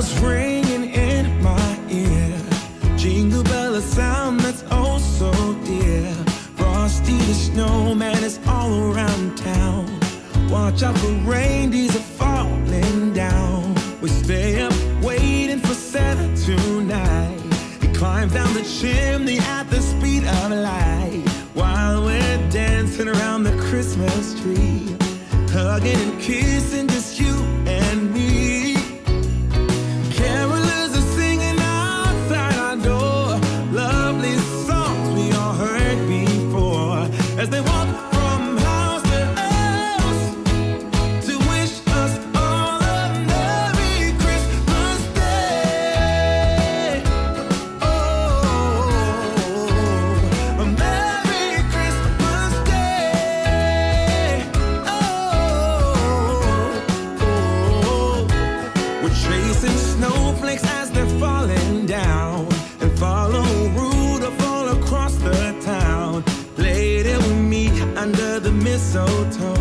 bells ringing in my ear. Jingle bell, a sound that's oh so dear. Frosty the snowman is all around town. Watch out for reindeers are falling down. We stay up waiting for Santa tonight. He climbs down the chimney at the speed of light, while we're dancing around the Christmas tree, hugging and kissing just you and me. Carolers are singing outside our door, lovely songs we all heard before, as they walk from house to house to wish us all a Merry Christmas Day. Oh, a Merry Christmas Day. We're chasing snowflakes as they're falling down, and follow Rudolph all across the town. Later we meet under the mistletoe,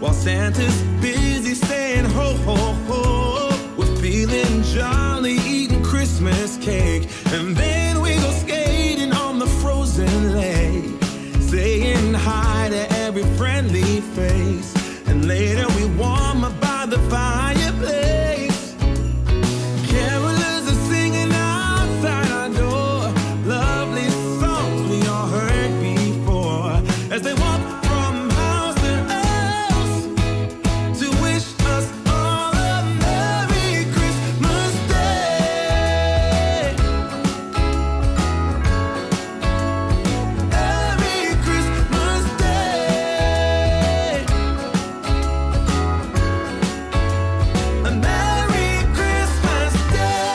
while Santa's busy saying ho ho ho. We're feeling jolly, eating Christmas cake, and then we go skating on the frozen lake, saying hi to every friendly face, and later we warm up by the fireplace. Carolers are singing outside our door, lovely songs we all heard before, as they walk from house to house to wish us all a Merry Christmas Day. Merry Christmas Day. A Merry Christmas Day.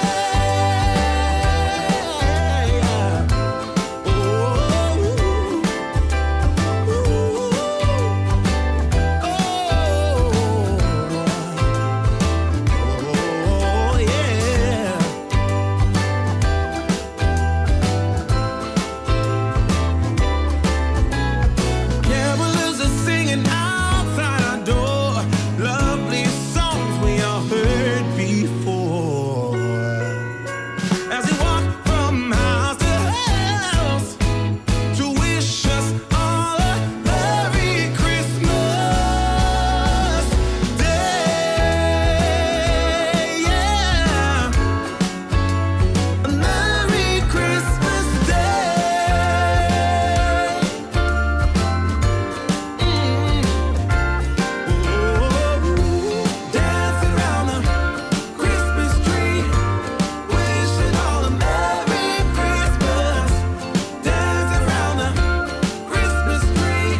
Oh, yeah. Carolers are singing outside our door, lovely songs we all heard before, as we walk from house to house to wish us all a Merry Christmas Day. Yeah, a Merry Christmas Day. Dancing around the Christmas tree, wishing all a Merry Christmas. Dancing around the Christmas tree,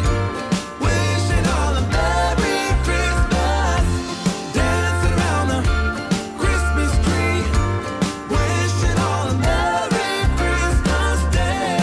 wishing all a Merry Christmas. Dancing around the Christmas tree, wishing all a Merry Christmas Day.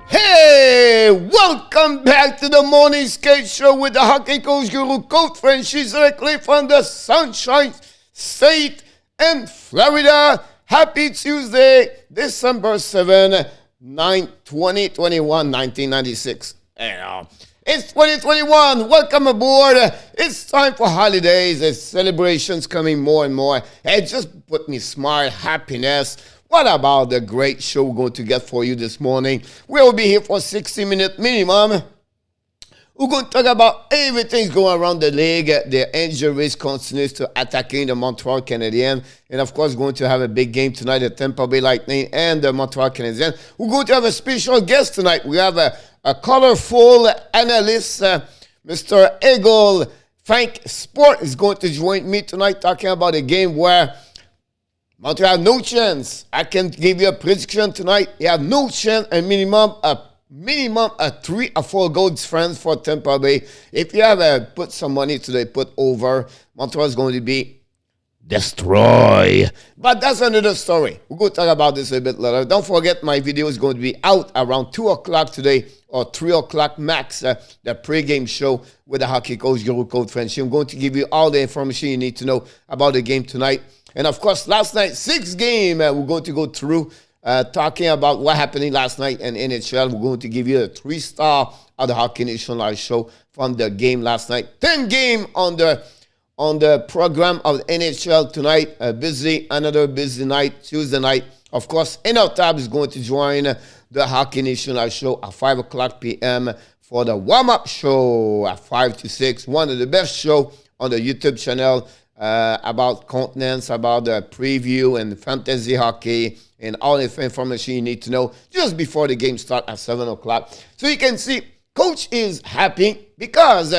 Hey, welcome back to the Morning Skate Show with the Hockey Coach Guru Coach Frenchy, directly from the Sunshine State in Florida. Happy Tuesday, December 7, 2021, 1996. It's 2021. Welcome aboard. It's time for holidays. There's celebrations coming more and more. It just put me smile, happiness. What about the great show we're going to get for you this morning? We'll be here for 60 minutes minimum. We're going to talk about everything's going around the league. The injuries continues to attacking the Montreal Canadiens. And, of course, going to have a big game tonight, the Tampa Bay Lightning and the Montreal Canadiens. We're going to have a special guest tonight. We have a colorful analyst, Mr. Eagle. Frank Sport is going to join me tonight talking about a game where Montreal have no chance. I can give you a prediction tonight. You have no chance, a minimum of 3 or 4 goal difference for Tampa Bay. If you have put some money today, put over, Montreal is going to be destroy. But that's another story. We're going to talk about this a bit later. Don't forget, my video is going to be out around 2 o'clock today, or 3 o'clock max, the pregame show with the hockey coach, Guru Coach Frenchy. I'm going to give you all the information you need to know about the game tonight. And, of course, last night, 6 games we're going to go through. talking about what happened last night in NHL. We're going to give you a 3-star of the Hockey Nation Live show from the game last night. 10 game on the program of NHL tonight. Another busy night, Tuesday night. Of course, Tab is going to join the Hockey Nation Live show at 5 o'clock p.m. for the warm-up show at 5 to 6. One of the best shows on the YouTube channel about continents, about the preview and fantasy hockey and all the information you need to know just before the game starts at 7 o'clock. So you can see Coach is happy because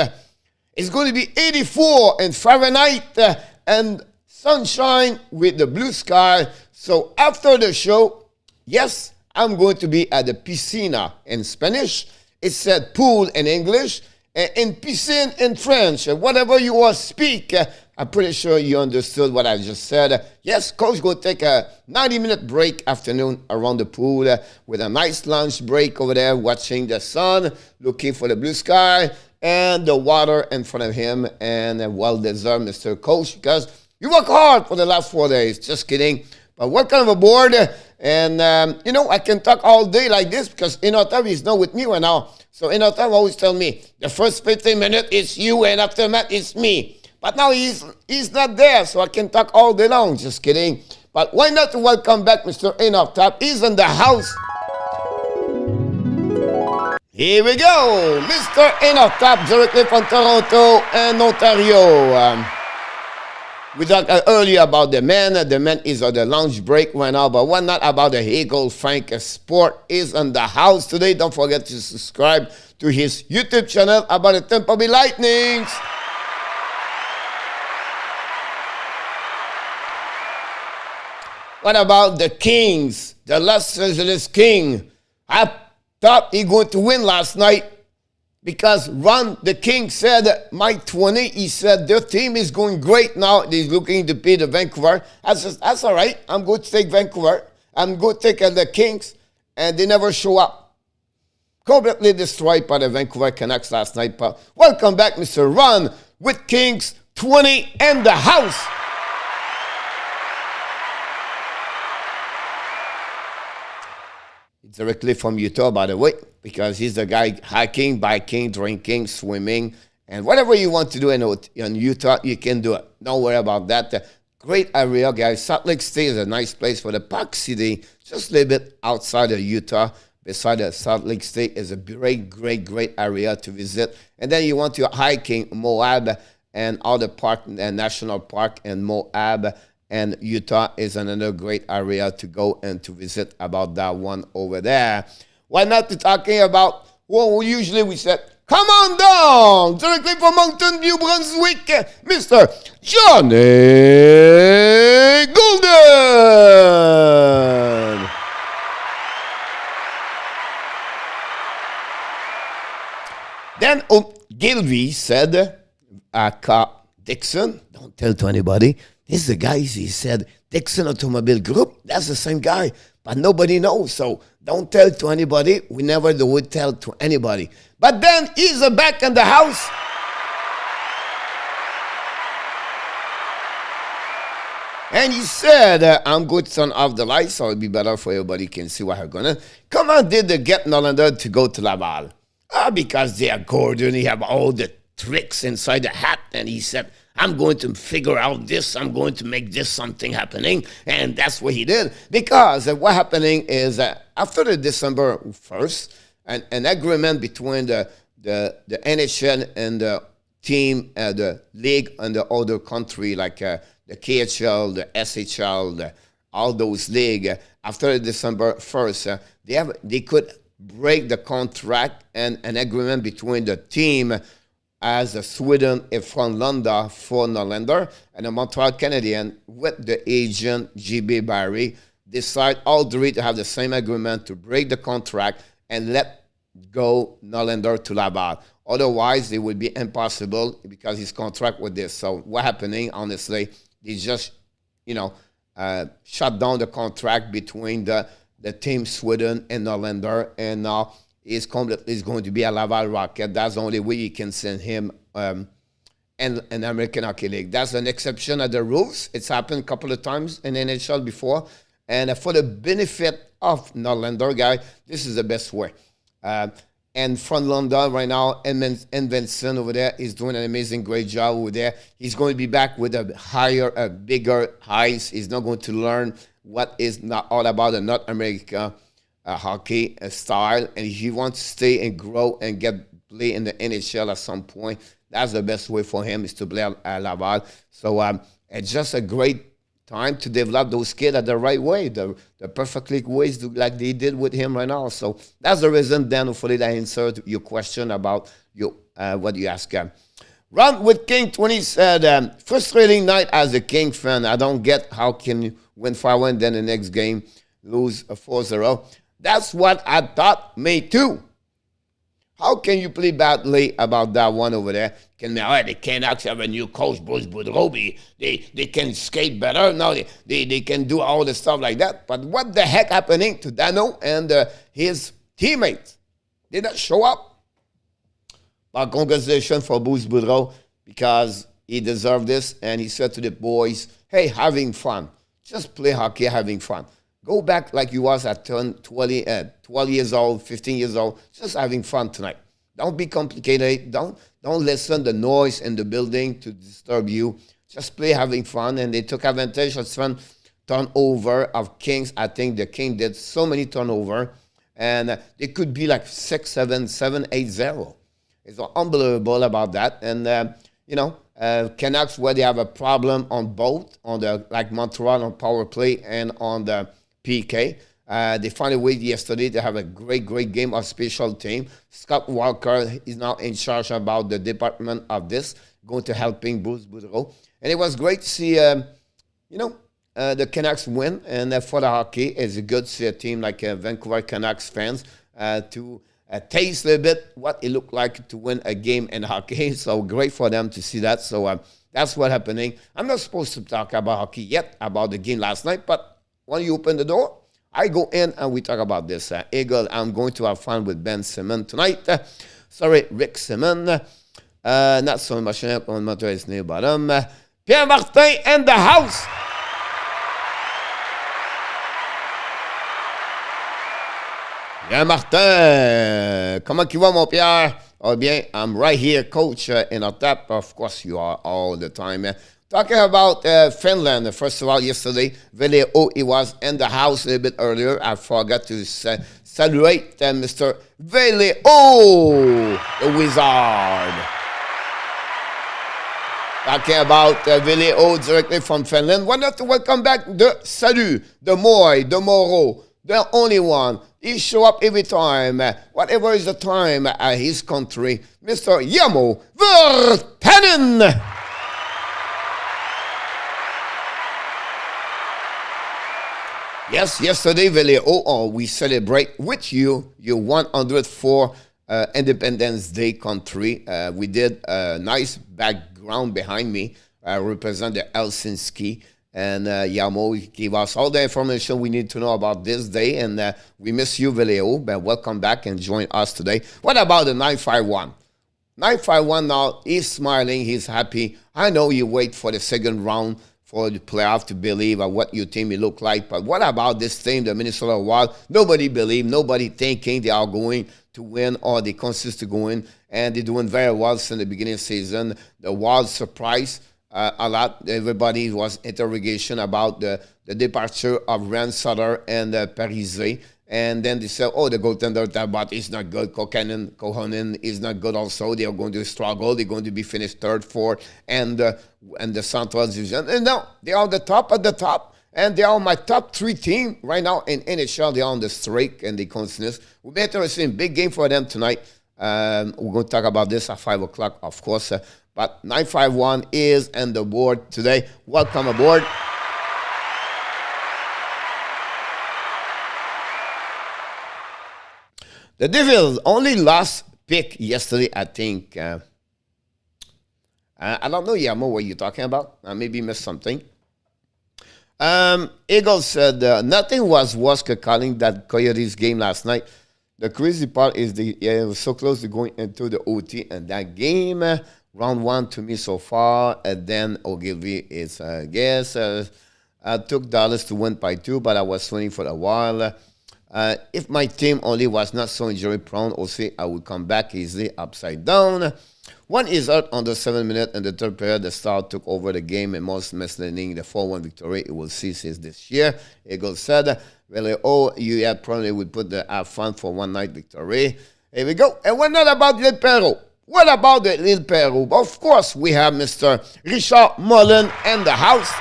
it's going to be 84 in Fahrenheit and sunshine with the blue sky. So after the show, yes, I'm going to be at the piscina in Spanish. It said pool in English and piscine in French. Whatever you all speak, I'm pretty sure you understood what I just said. Yes, Coach going to take a 90-minute break afternoon around the pool with a nice lunch break over there, watching the sun, looking for the blue sky and the water in front of him. And well-deserved, Mr. Coach, because you work hard for the last 4 days. Just kidding. But welcome aboard. And, I can talk all day like this because Inotav is not with me right now. So Inotav always tell me, the first 15 minutes is you and after that it's me. But now he's not there, so I can talk all day long. Just kidding. But why not welcome back Mr. Inotav? He's in the house. Here we go. Mr. Inotav, directly from Toronto and Ontario. We talked earlier about the man. The man is on the lunch break right now, but why not about the Eagle Frank Sport is in the house today. Don't forget to subscribe to his YouTube channel about the Tampa Bay Lightnings. What about the Kings, the Los Angeles King? I thought he going to win last night. Because Ron, the King, said, Mike 20, he said, their team is going great now. He's looking to beat the Vancouver. I said, that's all right. I'm going to take Vancouver. I'm going to take the Kings. And they never show up. Completely destroyed by the Vancouver Canucks last night. But welcome back, Mr. Ron, with Kings 20 in the house. Directly from Utah, by the way, because he's the guy hiking, biking, drinking, swimming, and whatever you want to do in Utah, you can do it. Don't worry about that. Great area, guys. Salt Lake City is a nice place for the Park City, just a little bit outside of Utah. Beside the Salt Lake City is a great area to visit. And then you want to hiking Moab and other park, and national park in Moab. And Utah is another great area to go and to visit about that one over there. Why not to talking about, well, usually we said, come on down, directly from Mountain View, Brunswick, Mr. Johnny Golden. Then Gilvey said, Dixon, don't tell to anybody. This is the guy, he said, Dixon Automobile Group. That's the same guy, but nobody knows. So don't tell to anybody. We never would tell to anybody. But then he's back in the house. And he said, I'm going to turn off the lights so it'll be better for everybody can see what I'm going to. Come on, did the get Norlander to go to Laval? Because they are Gordon. He have all the tricks inside the hat. And he said, I'm going to figure out this. I'm going to make this something happening. And that's what he did. Because what happening is after the December 1st, an agreement between the NHL and the team, the league and the other country, like the KHL, the SHL, all those leagues, after December 1st, they could break the contract and an agreement between the team as Sweden and Finland for Norlander and the Montreal Canadiens with the agent GB Barry decide all three to have the same agreement to break the contract and let go Norlander to Laval. Otherwise, it would be impossible because his contract with this. So what happening, honestly, they just, shut down the contract between the team Sweden and Norlander, and now he's going to be a Laval Rocket. That's the only way you can send him in an American Hockey League. That's an exception of the rules. It's happened a couple of times in NHL before. And for the benefit of Norlander guy, this is the best way. And from London right now, Vincent over there is doing an amazing, great job over there. He's going to be back with a bigger eyes. He's not going to learn what is not all about the North America hockey style. And if he wants to stay and grow and play in the NHL at some point, that's the best way for him is to play at Laval. So it's just a great time to develop those kids at the right way, the perfectly ways like they did with him right now. So that's the reason, Dan, hopefully that answered your question about what you asked. Ron with King 20 said, frustrating night as a King fan. I don't get how can you win 5-1, then the next game lose 4-0. That's what I thought, me too. How can you play badly about that one over there? The Canucks have a new coach, Bruce Boudreau. They can skate better. Now they can do all the stuff like that. But what the heck happening to Dano and his teammates? They not show up. But congratulations for Bruce Boudreau because he deserved this. And he said to the boys, hey, having fun. Just play hockey, having fun. Go back like you was at 12 years old, 15 years old, just having fun tonight. Don't be complicated. Don't listen to the noise in the building to disturb you. Just play having fun. And they took advantage of some turnover of Kings. I think the King did so many turnover. And it could be like 6-7, 7-8-0. It's unbelievable about that. And, Canucks, where they have a problem on both, on the like Montreal on power play and on the PK. They found a way yesterday to have a great game of special team. Scott Walker is now in charge about the department of this, going to helping Bruce Boudreau. And it was great to see, the Canucks win. And for the hockey, it's good to see a team like Vancouver Canucks fans to taste a little bit what it looked like to win a game in hockey. So great for them to see that. So that's what's happening. I'm not supposed to talk about hockey yet, about the game last night, but when you open the door, I go in and we talk about this. Eagle, I'm going to have fun with Ben Simmons tonight. Rick Simmons. Not so much on Montreal near bottom. Pierre Martin in the house. Pierre Martin, comment tu vas, mon Pierre? Oh bien, I'm right here, coach, in our tap. Of course, you are all the time. Talking about Finland, first of all, yesterday, Veleo, he was in the house a little bit earlier. I forgot to salute Mr. Veleo, the wizard. Talking about Veleo directly from Finland. Why not to welcome back the Salut, the Moi, the Moro, the only one. He show up every time, whatever is the time at his country, Mr. Yamo Virtanen. Yes, yesterday, Veleo, we celebrate with you your 104 Independence Day country. We did a nice background behind me, represent the Helsinki. And Yamo gave us all the information we need to know about this day. And we miss you, Veleo, but welcome back and join us today. What about the 951? 951 now, he's smiling, he's happy. I know you wait for the second round for the playoff to believe at what your team will look like. But what about this team, the Minnesota Wild? Nobody believe, nobody thinking they are going to win or they consist to go in. And they're doing very well since the beginning of the season. The Wild surprise a lot. Everybody was interrogation about the departure of Rand Sutter and Parise. And then they said, oh, the goaltender Talbot is not good. Kohonen is not good also. They are going to struggle. They're going to be finished third, fourth, and the Central Division. And now they are the top at the top. And they are my top three team right now in NHL. They are on the streak and the continuous. We'll be interested in big game for them tonight. We're going to talk about this at 5 o'clock, of course. But 951 is on the board today. Welcome aboard. The Devils only lost pick yesterday, I think. I don't know, Yamo, what you're talking about. I maybe missed something. Eagles said nothing was worse than calling that Coyotes game last night. The crazy part is it was so close to going into the OT and that game. Round one to me so far, and then Ogilvy is, I guess, I took Dallas to win by 2, but I was swinging for a while. If my team only was not so injury prone, also I would come back easily upside down. One is out on the 7 minute in the third period. The Star took over the game and most misleading the 4-1 victory. It will cease this year. Eagles said, well, you had probably would put the have fun for one night victory. Here we go. And we're not about Lil Perro. What about the Lil Perro? Of course, we have Mr. Richard Mullen in the house.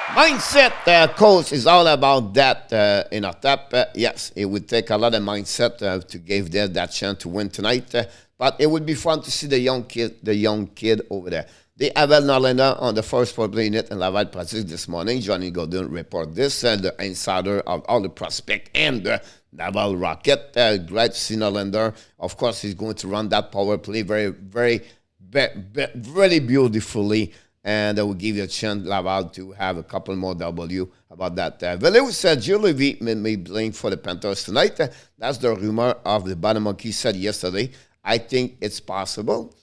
Mindset coach is all about that in a tap. Yes, it would take a lot of mindset to give them that chance to win tonight. But it would be fun to see the young kid over there. They have Norlander on the first power play unit in Laval practice this morning. Johnny Godin report this, the insider of all the prospect and the Naval Rocket. Glad to see Norlander. Of course, he's going to run that power play very beautifully. And I will give you a chance, Laval, to have a couple more W about that. Valeu said Jules Levy may be playing for the Panthers tonight. That's the rumor of the bottom monkey said yesterday. I think it's possible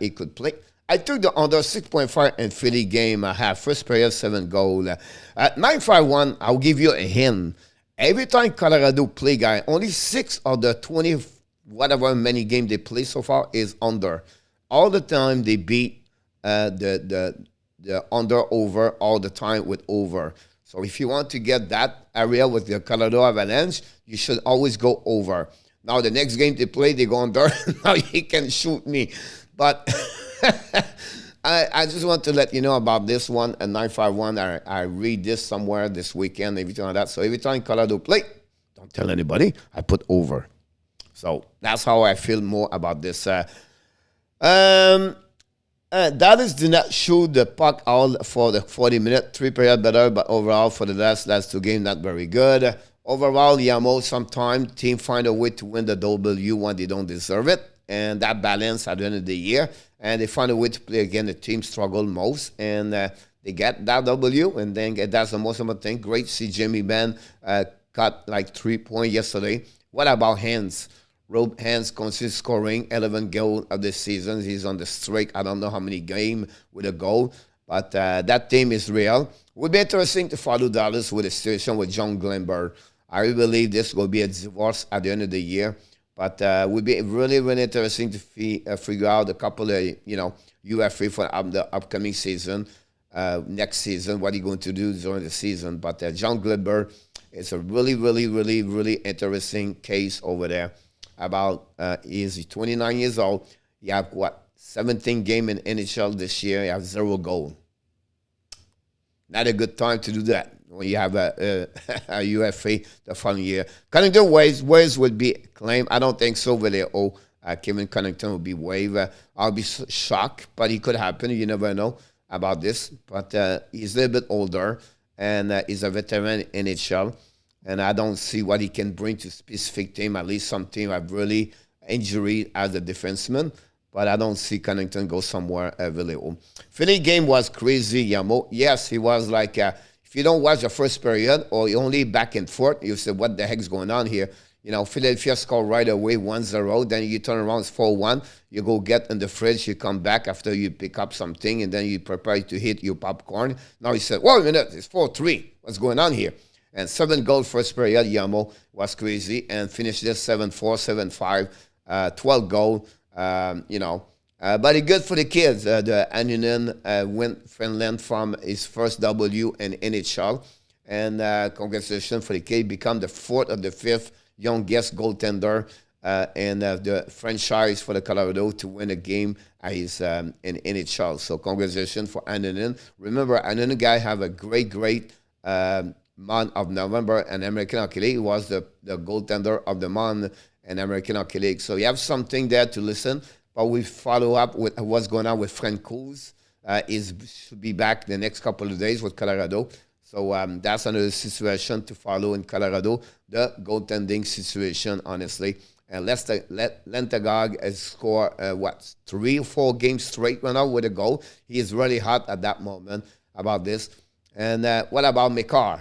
he could play. I took the under 6.5 in Philly game. I have first period, 7 goal. At 9-5-1, I'll give you a hint. Every time Colorado play, guy, only 6 of the 20, whatever many games they play so far is under. All the time they beat the under-over all the time with over. So if you want to get that area with the Colorado Avalanche, you should always go over. Now the next game they play, they go under. Now he can shoot me. But I just want to let you know about this one. At 9-5-1, I read this somewhere this weekend, everything like that. So every time Colorado play, don't tell anybody, I put over. So that's how I feel more about this. Dallas did not shoot the puck all for the 40 minute, 3 period better, but overall for the last 2 games, not very good. Overall, Yamo, sometimes team find a way to win the W when they don't deserve it, and that balance at the end of the year, and they find a way to play again. The team struggle most, and they get that W, and then that's the most important thing. Great to see Jimmy Benn got like 3 points yesterday. What about Hans? Rob Hans consistent scoring 11 goals of the season. He's on the streak. I don't know how many games with a goal, but that team is real. It would be interesting to follow Dallas with a situation with John Glenberg. I really believe this will be a divorce at the end of the year, but it would be really, really interesting to figure out a couple of, UFA for the upcoming season, next season, what he's going to do during the season. But John Glenberg is a really, really, really, really interesting case over there. About he's 29 years old. You have 17 games in NHL this year. You have 0 goal. Not a good time to do that when you have a UFA the following year. Connington Waves would be claimed. I don't think so. Kevin Connington will be waived. I'll be shocked, but it could happen. You never know about this. But he's a little bit older, and he's a veteran in NHL. And I don't see what he can bring to specific team. At least some team have really injury as a defenseman. But I don't see Connington go somewhere really old. Philly game was crazy, Yamo. Yes, he was like, if you don't watch the first period or you only back and forth, you say, what the heck's going on here? Philadelphia scored right away 1-0. Then you turn around, it's 4-1. You go get in the fridge. You come back after you pick up something. And then you prepare to hit your popcorn. Now you said, wait a minute, it's 4-3. What's going on here? And 7 goals first period, Yamo was crazy, and finished this 7-4, 7-5, 12 goals, But it's good for the kids. The Anaheim went Finland from his first W in NHL, and congratulations for the kid. Become the 4th or the 5th youngest goaltender in the franchise for the Colorado to win a game in NHL. So congratulations for Anaheim. Remember, Anaheim guy have a great month of November in American Hockey League. He was the goaltender of the month in American Hockey League. So you have something there to listen. But we follow up with what's going on with Frenchy. Should be back the next couple of days with Colorado. So that's another situation to follow in Colorado. The goaltending situation, honestly. And Lentagog has scored, 3 or 4 games straight right now with a goal. He is really hot at that moment about this. And what about McCarr?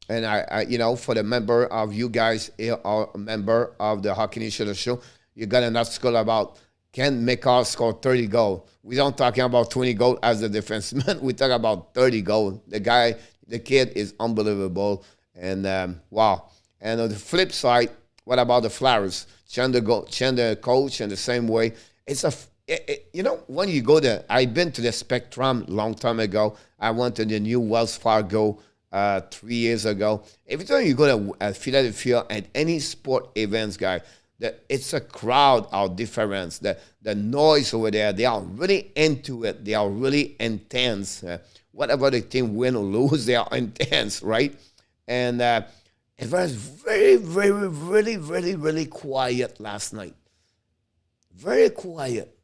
And I for the member of you guys here, are a member of the Hockey Nation show, you got enough school about can McCall score 30 goals? We don't talking about 20 goals as a defenseman. We talk about 30 goals. The kid is unbelievable. And wow. And on the flip side, what about the Flyers? Change the coach in the same way. When you go there, I've been to the Spectrum long time ago. I went to the new Wells Fargo 3 years ago. Every time you go to Philadelphia at any sport events, guy, it's a crowd of difference. The noise over there, they are really into it. They are really intense. Whatever the team win or lose, they are intense, right? And it was very, very, really, really, really quiet last night. Very quiet.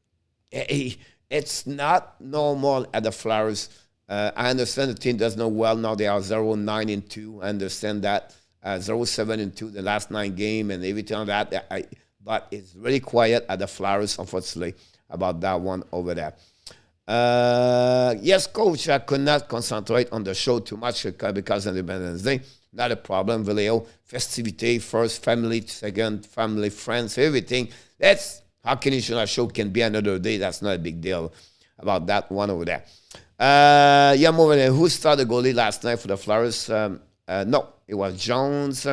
It's not normal at the Flyers. I understand the team does not well now. They are 0-9-2. I understand that. 0-7-2 the last 9 games and everything like that. But it's really quiet at the Flyers, unfortunately, about that one over there. Yes, coach, I could not concentrate on the show too much because of Independence Day. Not a problem, Valeo. Festivity first, family second, family, friends, everything. That's Hockey National Show can be another day. That's not a big deal about that one over there. Who started goalie last night for the Flyers? No, it was Jones.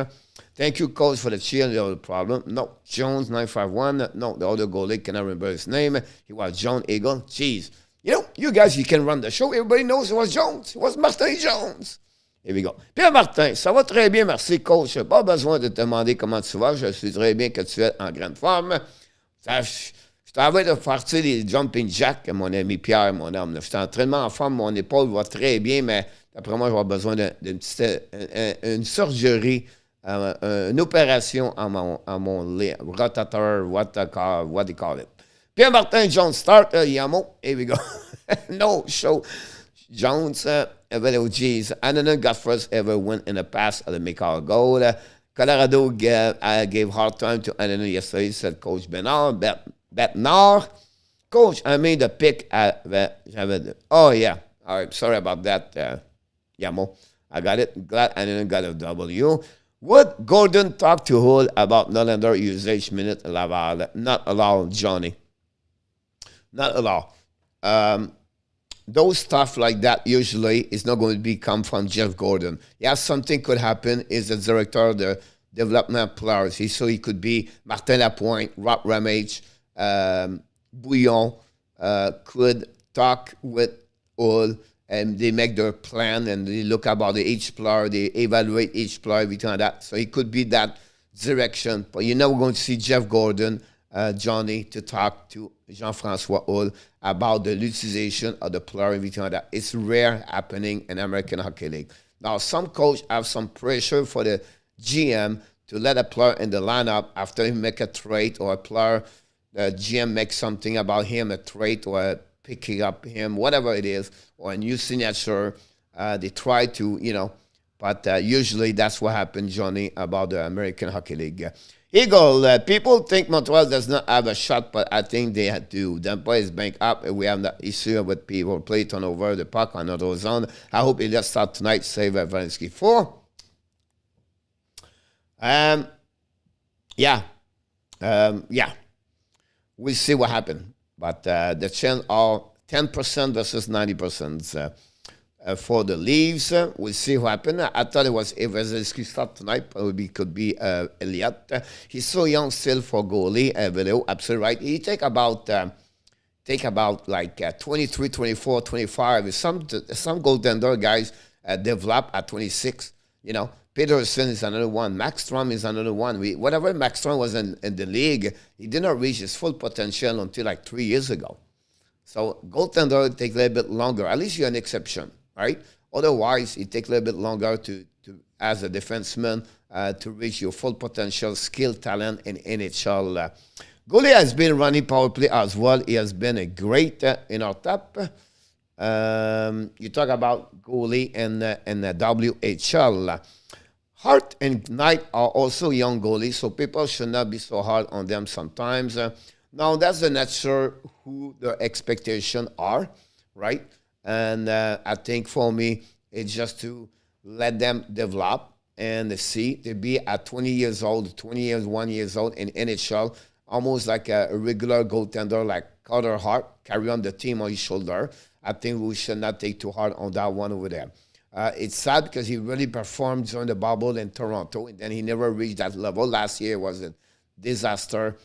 Thank you, coach, for the cheer. No problem. No, Jones, 951. No, the other goalie, cannot remember his name. He was John Eagle. Jeez. You guys, you can run the show. Everybody knows it was Jones. It was Martin Jones. Here we go. Pierre Martin, ça va très bien, merci, coach. Pas besoin de te demander comment tu vas. Je suis très bien que tu es en grande forme. Je t'avais de partir des jumping jacks, mon ami Pierre, mon homme. Je suis en train en forme, mon épaule va très bien, mais d'après moi, je vais avoir besoin d'une surgerie, une opération à mon rotateur, what do you call it. Pierre Martin, Jones, start, Yamo. Here we go. No show. Jones, geez, Anaheim got first ever win in the past at the McCall goal. Colorado gave hard time to Anaheim yesterday, said Coach Betnard. Coach, I made a pick oh, yeah. All right, sorry about that, Yamo. I got it. Glad Anaheim got a W. Would Gordon talk to Hull about Nylander usage minute Laval? Not allowed, Johnny. Not allowed. Those stuff like that usually is not going to come from Jeff Gordon. Yeah, something could happen. Is the director of the development players. So he could be Martin Lapointe, Rob Ramage, Bouillon, could talk with all, and they make their plan and they look about each player, they evaluate each player, everything like that. So it could be that direction. But you're never going to see Jeff Gordon, Johnny, to talk to Jean-François Hull about the utilization of the player, everything like that. It's rare happening in American Hockey League. Now, some coach have some pressure for the GM to let a player in the lineup after he make a trade, or a player, the GM makes something about him, a trade or picking up him, whatever it is, or a new signature. They try to, but usually that's what happens, Johnny, about the American Hockey League. Eagle, people think Montreal does not have a shot, but I think they do. Dempa is banked up, and we have that issue with people play turnover the puck on another zone. I hope it does start tonight, save Valenski 4. We'll see what happens. But the chance are 10% versus 90%. For the Leafs, we'll see what happens. I thought it was Vasilevsky start tonight. Probably could be Elliott. He's so young still for goalie. Video, absolutely right. He take about like 23, 24, 25. Some goaltender guys develop at 26. Peterson is another one. Max Strom is another one. Whatever Max Strom was in the league, he did not reach his full potential until like 3 years ago. So goaltender take a little bit longer. At least you're an exception. Right? Otherwise, it takes a little bit longer to as a defenseman to reach your full potential, skill, talent in NHL. Goalie has been running power play as well. He has been a great in our top. You talk about goalie in the WHL. Hart and Knight are also young goalies, so people should not be so hard on them sometimes. Now, that's the nature who their expectations are, right? And I think for me, it's just to let them develop and see. To be at 20 years old, 1 year old in NHL almost like a regular goaltender like Carter Hart, carry on the team on his shoulder. I think we should not take too hard on that one over there. It's sad because he really performed during the bubble in Toronto, and then he never reached that level. Last year was a disaster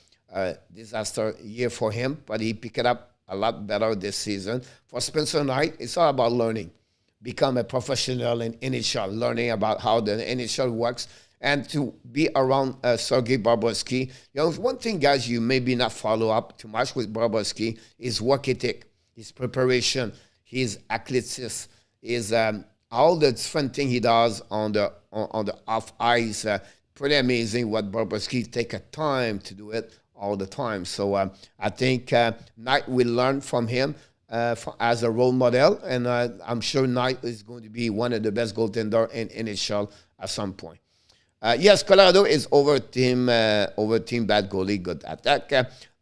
year for him, but he picked it up a lot better this season. For Spencer Knight, it's all about learning. Become a professional in NHL, learning about how the NHL works, and to be around Sergei Bobrovsky. One thing, guys, you maybe not follow up too much with Bobrovsky is work ethic, his preparation, his athleticism, his all the different things he does on the off ice. Pretty amazing what Bobrovsky take a time to do it all the time. So I think Knight will learn from him as a role model, and I'm sure Knight is going to be one of the best goaltender in NHL at some point. Yes, Colorado is over team bad goalie, good attack.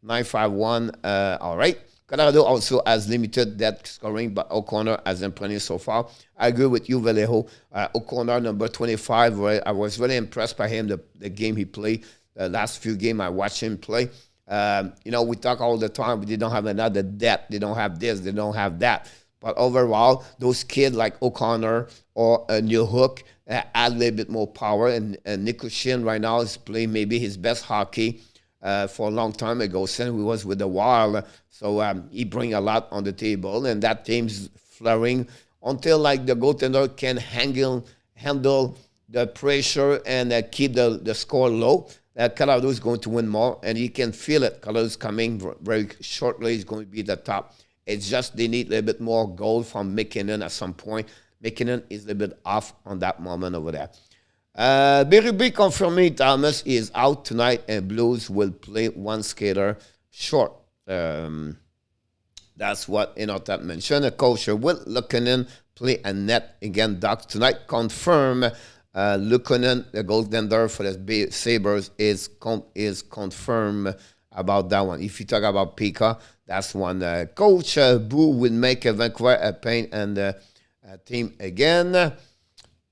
9-5-1, all right. Colorado also has limited depth scoring, but O'Connor hasn't plenty so far. I agree with you, Vallejo. O'Connor, number 25, I was really impressed by him, the game he played. The last few games I watched him play. We talk all the time, but they don't have another depth. They don't have this, they don't have that. But overall, those kids like O'Connor or Neil Hook add a little bit more power. And Nick Cushin right now is playing maybe his best hockey for a long time ago since he was with the Wild. So he bring a lot on the table, and that team's flaring until like the goaltender can handle the pressure and keep the score low. Colorado is going to win more, and you can feel it. Colorado is coming very shortly. It's going to be the top. It's just they need a little bit more goal from McKinnon at some point. McKinnon is a little bit off on that moment over there. Berube confirming Thomas is out tonight, and Blues will play one skater short. That's what Inotat mentioned. Coach Will Luukkonen play a net against Ducks tonight. Confirm Luukkonen, the goaltender for the Sabres, is confirmed about that one. If you talk about Pika, that's one. Coach Boo will make Vancouver a pain and team again.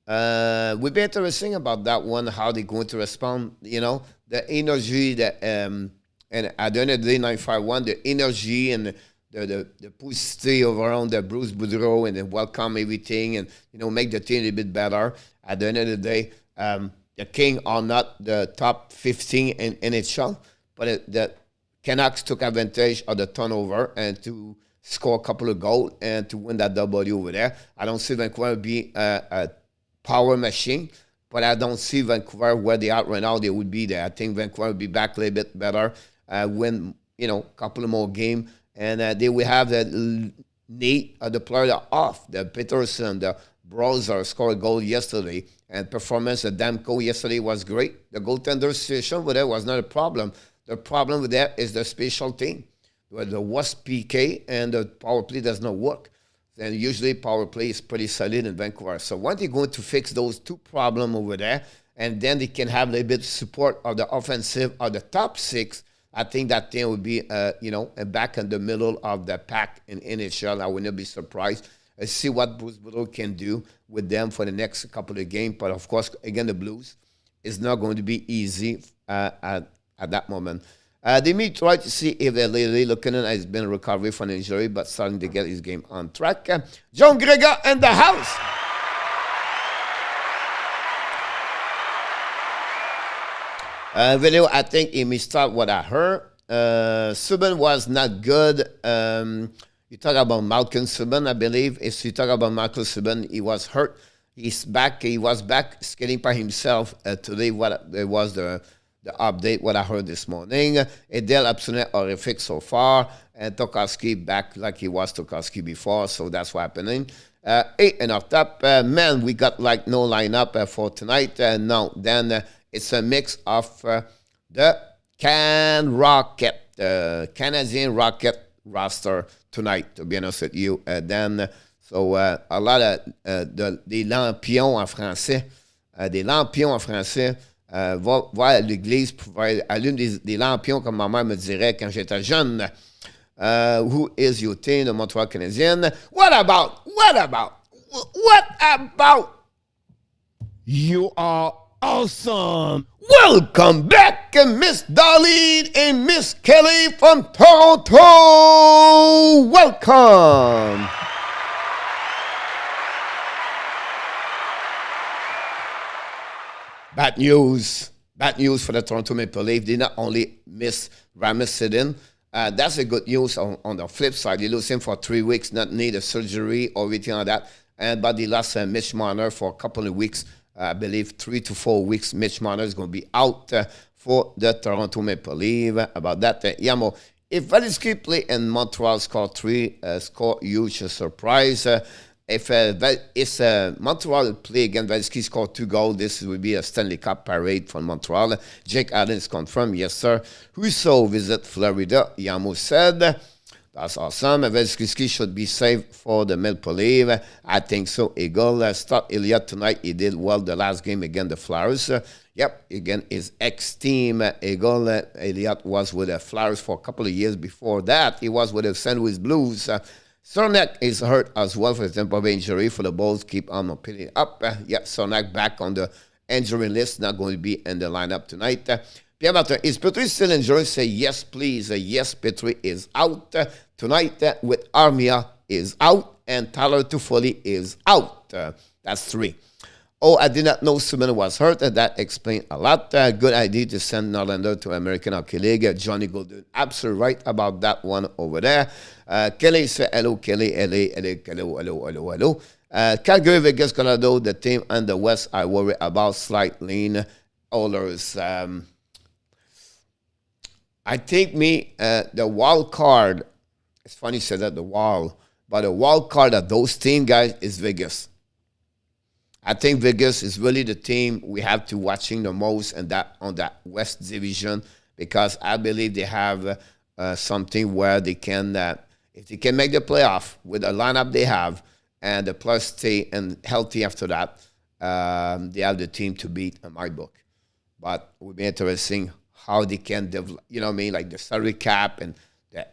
Will be interesting about that one, how they're going to respond. The energy that and at the end of the day, 9-5-1, the energy and the positivity around the Bruce Boudreau and then welcome everything and make the team a little bit better. At the end of the day, the King are not the top 15 in NHL, but the Canucks took advantage of the turnover and to score a couple of goals and to win that W over there. I don't see Vancouver be a power machine, but I don't see Vancouver where they are right now. They would be there. I think Vancouver will be back a little bit better, win a couple of more games, and they will have the need of the player off. The Peterson, the Browser scored a goal yesterday, and performance of Demko yesterday was great. The goaltender situation over there was not a problem. The problem with that is the special team, where the worst PK and the power play does not work. Then usually power play is pretty solid in Vancouver. So once they're going to fix those two problems over there, and then they can have a little bit of support of the offensive of the top six, I think that team would be, back in the middle of the pack in NHL. I would not be surprised. See what Bruce Boudreau can do with them for the next couple of games. But, of course, again, the Blues is not going to be easy at that moment. They may try to see if Lee Luukkonen has been recovered from injury, but starting to get his game on track. John Gregor in the house. Video, I think he missed out what I heard. Subban was not good. You talk about Malcolm Subban, I believe. If you talk about Malcolm Subban, he was hurt. He's back. He was back skating by himself today. What it was the update, what I heard this morning. Edel absolutely horrific so far. And Tokarski back like he was Tokarski before. So that's what happening. 8 and off top. Man, we got like no lineup for tonight. No, then it's a mix of the Rocket, the Canadian Rocket roster tonight, to be honest with you. So a lot of des lampions en français. Des lampions en français. Va à l'église, allume des lampions, comme ma mère me dirait quand j'étais jeune. Who is your team, the Montreal Canadiens? What about you are Awesome. Welcome back, Miss Darlene and Miss Kelly from Toronto. Welcome. Bad news. Bad news for the Toronto Maple Leafs. They not only miss Rasmus Sandin. That's a good news on the flip side. They lose him for 3 weeks, not need a surgery or anything like that. But they lost Mitch Marner for a couple of weeks. I believe 3 to 4 weeks. Mitch Marner is going to be out for the Toronto Maple Leafs. About that, Yamo. If Vasilevsky play in Montreal, score 3, score huge surprise. If Montreal play again, Vasilevsky score 2 goals, this will be a Stanley Cup parade from Montreal. Jake Allen is confirmed, yes sir. Husso visit Florida, Yamo said. That's awesome. Vasilevsky should be safe for the Maple Leafs. I think so. Eagle start Elliott tonight. He did well the last game against the Flyers. Yep, again, his ex-team, Eagle. Elliott was with the Flyers for a couple of years before that. He was with the St. Louis Blues. Cernak is hurt as well for the Tampa Bay injury. For the Bulls, keep on picking up. Cernak back on the injury list. Not going to be in the lineup tonight. Pierre Martin, is Petrie still injured? Say yes, please. Yes, Petrie is out tonight with Armia is out and Tyler Toffoli is out. That's 3. Oh, I did not know Subban was hurt. That explains a lot. Good idea to send Norlander to American Hockey League. Johnny Golden, absolutely right about that one over there. Kelly said, hello, Kelly, hello. Calgary, Vegas, Colorado, the team and the West, I worry about slight lean. Oilers. I think the wild card, it's funny you said that, but the wild card of those team guys is Vegas. I think Vegas is really the team we have to watching the most on that West Division because I believe they have something where they can, if they can make the playoff with the lineup they have and the players stay and healthy after that, they have the team to beat in my book. But it would be interesting how they can develop, you know what I mean, like the salary cap and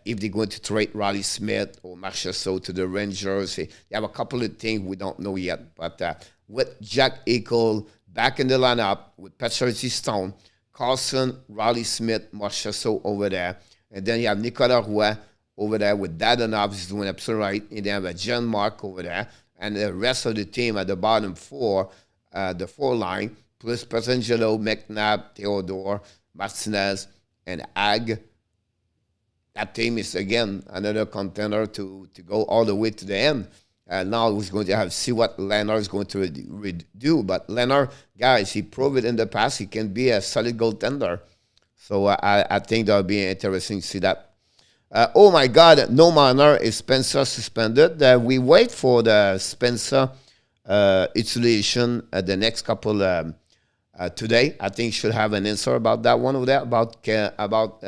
if they're going to trade Riley Smith or Marchessault to the Rangers. They have a couple of things we don't know yet. But with Jack Eichel back in the lineup, with Patrick Stone, Carlson, Riley Smith, Marchessault over there, and then you have Nicolas Roy over there with Dadonov is doing absolutely right, and they have a John Mark over there, and the rest of the team at the bottom 4, the 4 line, plus Petrangelo, McNabb, Theodore, Martinez, and Ag. That team is, again, another contender to go all the way to the end. Now we're going to have to see what Leonard is going to do. But Leonard, guys, he proved it in the past. He can be a solid goaltender. So I think that will be interesting to see that. Oh, my God, no manner is Spencer suspended. We wait for the Spencer installation the next couple today. I think should have an answer about that one over there, about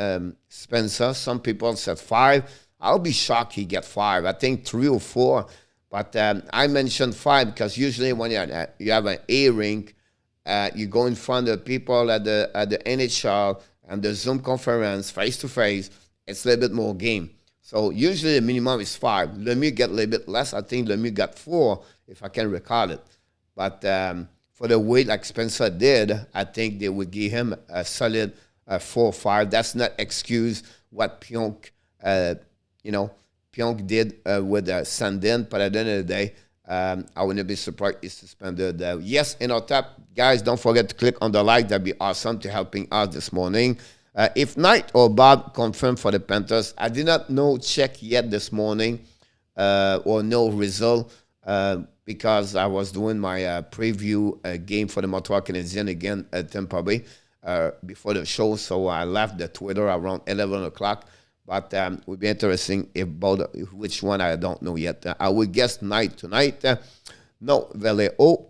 Spencer. Some people said 5. I'll be shocked he get 5. I think 3 or 4. But I mentioned 5 because usually when you have an A rink, you go in front of people at the NHL and the Zoom conference face to face. It's a little bit more game. So usually the minimum is 5. Lemieux get a little bit less. I think Lemieux got 4, if I can recall it. But for the way like Spencer did, I think they would give him a solid 4 or 5. That's not excuse what Pionk, Pionk did with Sandin, but at the end of the day, I wouldn't be surprised he's suspended. Yes, in our top, guys, don't forget to click on the like. That'd be awesome to helping us this morning. If Knight or Bob confirmed for the Panthers, I did not know check yet this morning or no result because I was doing my preview game for the Montreal Canadiens again at Tampa Bay before the show, so I left the Twitter around 11 o'clock. But it would be interesting if both, which one I don't know yet. I would guess Knight tonight. No, Valeo.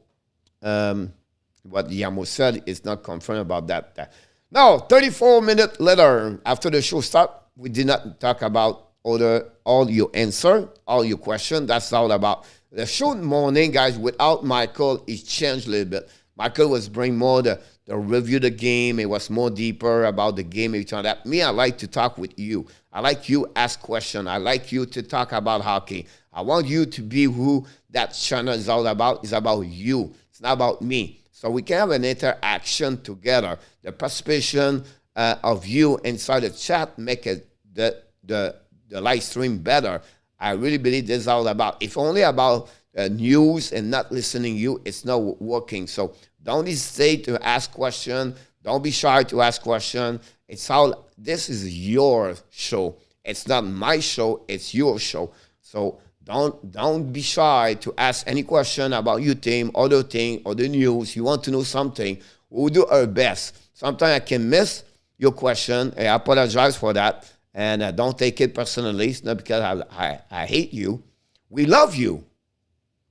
What Yamo said is not confirmed about that. Now, 34-minute later, after the show start, we did not talk about all your answer, all your question. That's all about the show morning, guys. Without Michael, it changed a little bit. Michael was bringing more the review the game. It was more deeper about the game. Everything like that. Me, I like to talk with you. I like you ask questions. I like you to talk about hockey. I want you to be who that channel is all about. It's about you. It's not about me. so we can have an interaction together. The participation of you inside the chat make it the live stream better. I really believe this is all about. If only about news and not listening you, it's not working. So don't hesitate to ask questions. Don't be shy to ask questions. This is your show. It's not my show, it's your show. So don't be shy to ask any question about your team, other thing, or the news. You want to know something, we'll do our best. Sometimes I can miss your question. I apologize for that. And don't take it personally. It's not because I hate you. We love you.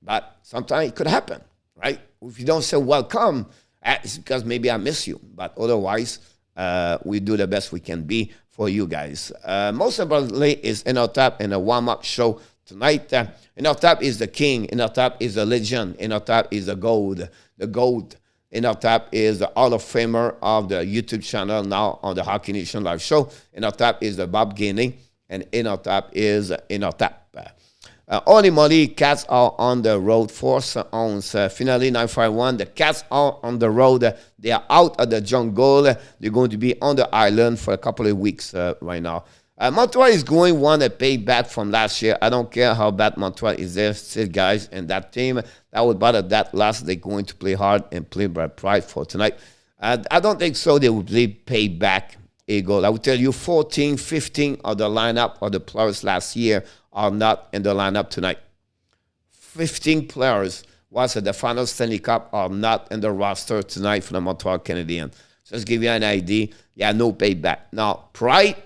But sometimes it could happen, right? If you don't say welcome, it's because maybe I miss you. But otherwise, we do the best we can be for you guys. Most importantly is In Our Tap in a warm-up show tonight. In Our Tap is the king. In Our Tap is the legend. In Our Tap is the gold. The gold. In Our Tap is the Hall of Famer of the YouTube channel now on the Hockey Nation Live Show. In Our Tap is the Bob Gainey. And In Our Tap is In Our Tap. Holy moly, Cats are on the road. Force owns finally 951. The Cats are on the road. They are out of the jungle. They're going to be on the island for a couple of weeks right now. Montreal is going want to pay back from last year. I don't care how bad Montreal is. There still guys in that team that would bother that last. They're going to play hard and play by pride for tonight. I don't think so. They will pay back a goal. I will tell you 14, 15 of the lineup of the players last year are not in the lineup tonight. 15 players was at the final Stanley Cup are not in the roster tonight for the Montreal Canadiens. Just give you an idea. Yeah, no payback. Now, pride,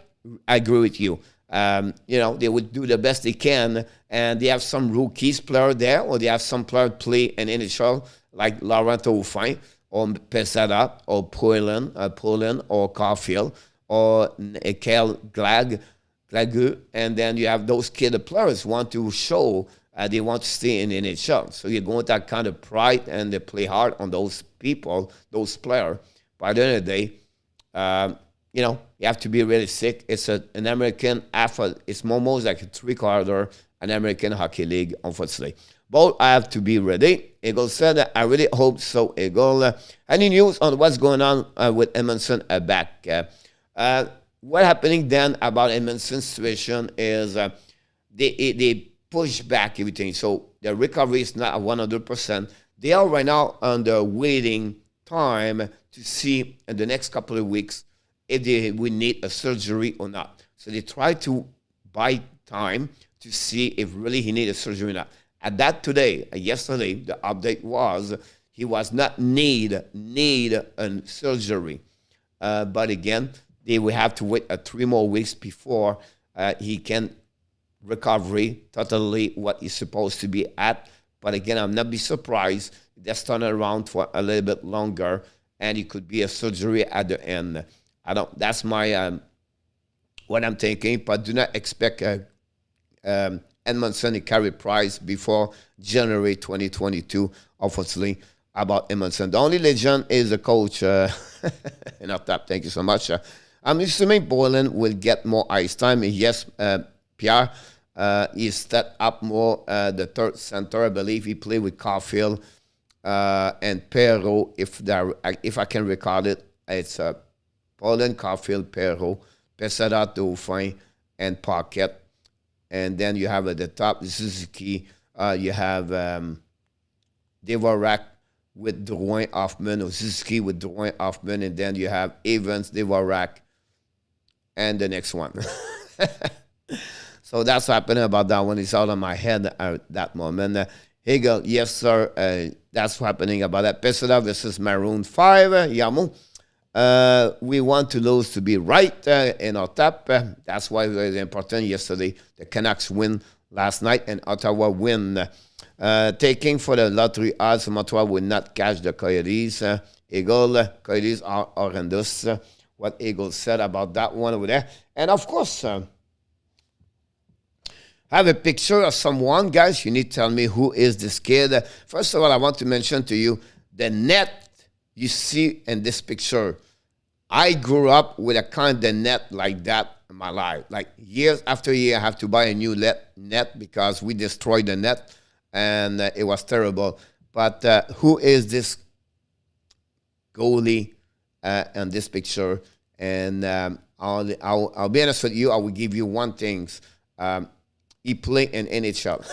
I agree with you. They would do the best they can, and they have some rookies player there, or they have some player play in NHL, like Laurent Dauphin, or Pesada, or Poulin, or Caulfield, or Kale Glagu, and then you have those kid players want to show they want to stay in the NHL. So you're going with that kind of pride, and they play hard on those people, those players. By the end of the day, you have to be realistic. It's an American effort. It's almost like a three-quarter an American Hockey League, unfortunately. But I have to be ready. Eagle said, I really hope so, Eagle. Any news on what's going on with Edmonton back? What happening then about Edmonton's situation is they push back everything. So the recovery is not 100%. They are right now under waiting time to see in the next couple of weeks if they will need a surgery or not. So they try to buy time to see if really he needs a surgery or not. At that yesterday, the update was he was not need a surgery. But again, they will have to wait 3 more weeks before he can recovery totally what he's supposed to be at. But again, I'm not be surprised if that's turned around for a little bit longer, and it could be a surgery at the end. That's my what I'm thinking. But do not expect Edmonton to carry prize before January 2022. Obviously, about Edmonton, the only legend is the coach. In our Tap, thank you so much. I'm assuming Poland will get more ice time. Yes, Pierre, he stepped up more the third center. I believe he played with Caulfield and Perrault. If I can recall it, it's Poland, Caulfield, Perrault, Pesada, Dauphin, and Paquette. And then you have at the top Suzuki. You have Dvorak with Drouin Hoffman, or Suzuki with Drouin Hoffman, and then you have Evans, Dvorak, and the next one. So that's happening about that one. It's out of my head at that moment. Hegel, yes, sir. That's happening about that. Pesada versus Maroon 5. Yamu. We want to lose to be right in our tap. That's why it was important yesterday. The Canucks win last night, and Ottawa win. Taking for the lottery odds, Montreal will not catch the Coyotes. Eagle, Coyotes are horrendous. What Eagle said about that one over there. And of course, I have a picture of someone. Guys, you need to tell me who is this kid. First of all, I want to mention to you the net you see in this picture. I grew up with a kind of net like that in my life. Like years after year, I have to buy a new net because we destroyed the net, and it was terrible. But who is this goalie in this picture. And I'll be honest with you, I will give you one thing. He played in NHL.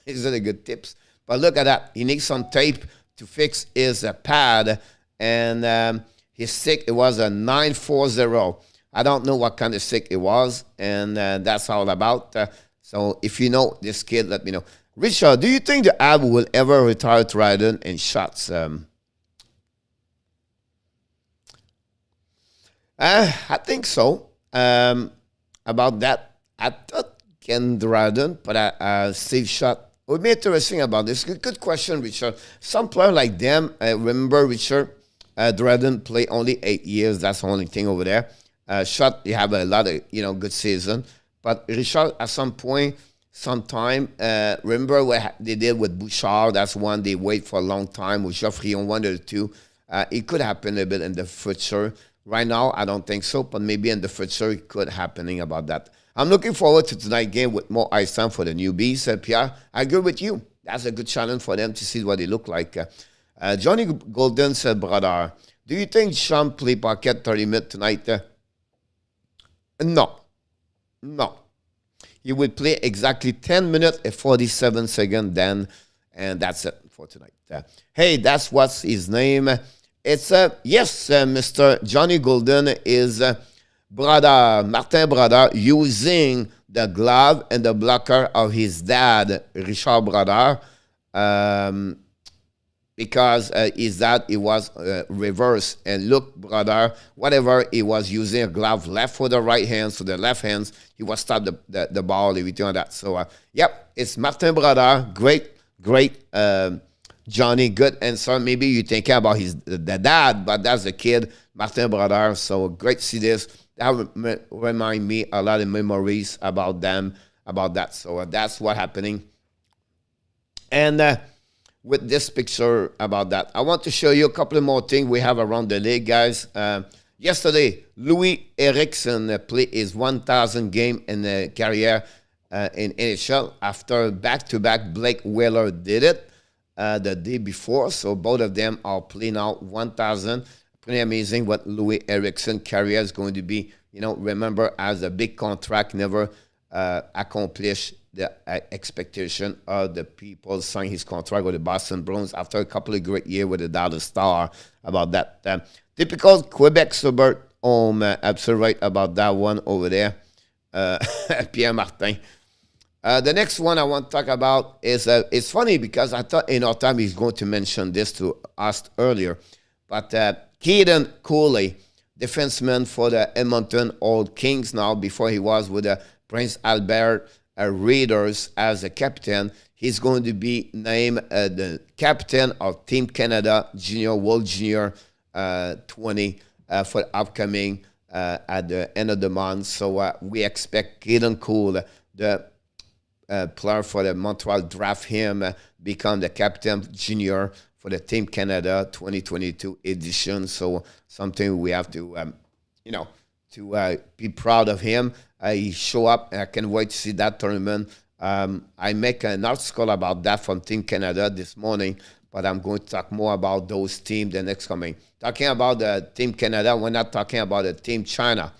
These are the good tips. But look at that. He needs some tape to fix his pad. And his stick, it was a 940. I don't know what kind of stick it was. And that's all about. So if you know this kid, let me know. Richard, do you think the Ab will ever retire Trident in shots? I think so. About that, I thought Ken Dryden, but Steve Shot would be interesting about this. Good question, Richard. Some player like them, remember, Richard, Dryden played only 8 years. That's the only thing over there. Shot, you have a lot of, good season. But Richard, at some point, sometime, remember what they did with Bouchard? That's one they wait for a long time. With Geoffrion, 1 or 2. It could happen a bit in the future. Right now, I don't think so, but maybe in the future it could happening about that. I'm looking forward to tonight's game with more ice time for the newbies. Pierre, I agree with you. That's a good challenge for them to see what they look like. Johnny Golden said, brother, do you think Sean play pocket 30 minutes tonight? No. He will play exactly 10 minutes and 47 seconds then, and that's it for tonight. Hey, that's what's his name. It's, Mr. Johnny Golden is Martin Brodeur using the glove and the blocker of his dad, Richard Brodeur, because his dad, he was reverse. And look, Brodeur, whatever he was using, a glove left for the right hand, so the left hands, he was stop the ball, everything like that. So, it's Martin Brodeur, great Johnny, good answer. Maybe you're thinking about the dad, but that's the kid, Martin Brodeur. So great to see this. That remind me a lot of memories about them, about that. So that's what happening. And with this picture about that, I want to show you a couple of more things we have around the league, guys. Yesterday, Louis Eriksson played his 1,000 game in the career in NHL after back-to-back Blake Wheeler did it. The day before, so both of them are playing out 1,000. Pretty amazing what Louis Eriksson career is going to be. Remember, as a big contract, never accomplished the expectation of the people signing his contract with the Boston Bruins after a couple of great years with the Dallas Star. About that, typical Quebec suburb home. Absolutely right about that one over there, Pierre Martin. The next one I want to talk about is, it's funny because I thought in our time he's going to mention this to us earlier. But Caden Cooley, defenseman for the Edmonton Oilers Kings now, before he was with the Prince Albert Raiders as a captain, he's going to be named the captain of Team Canada Junior World Junior 20 for upcoming at the end of the month. So we expect Caden Cooley, the player for the Montreal draft him, become the captain junior for the Team Canada 2022 edition. So something we have to, be proud of him. He show up, and I can't wait to see that tournament. I make an article about that from Team Canada this morning, but I'm going to talk more about those teams the next coming. Talking about the Team Canada, we're not talking about the Team China.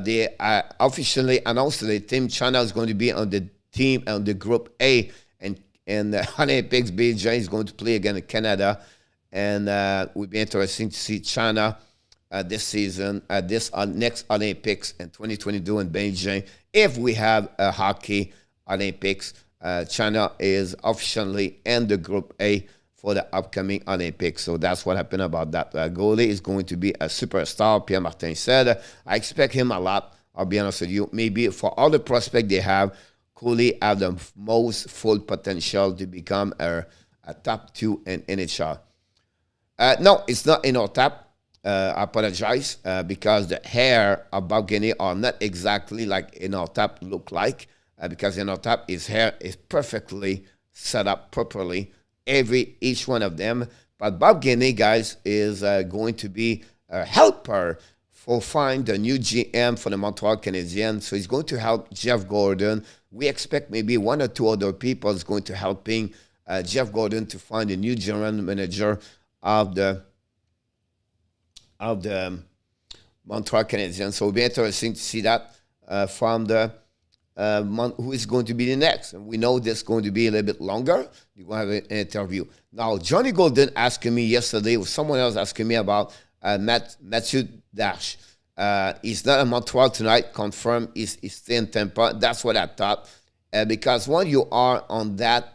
They officially announced that Team China is going to be on the team on the Group A, and the Olympics. Beijing is going to play against Canada, and it would be interesting to see China this season, this next Olympics in 2022 in Beijing. If we have a hockey Olympics, China is officially in the Group A for the upcoming Olympics. So that's what happened about that. Goalie is going to be a superstar, Pierre Martin said. I expect him a lot, I'll be honest with you. Maybe for all the prospects they have, Cooley have the most full potential to become a top 2 in NHL. No, it's not in our top. I apologize because the hair of Bob Gainey are not exactly like in our top look like, because in our top his hair is perfectly set up properly, each one of them. But Bob Gainey, guys, is going to be a helper for find the new GM for the Montreal Canadiens. So he's going to help Jeff Gordon. We expect maybe 1 or 2 other people is going to helping Jeff Gordon to find a new general manager of the Montreal Canadiens. So it'll be interesting to see that from the who is going to be the next. And we know this is going to be a little bit longer. You're going to have an interview. Now, Johnny Golden asking me yesterday, or someone else asking me about Matthew Dash. He's not in Montreal tonight, confirmed. He's still in Tampa. That's what I thought. Because when you are on that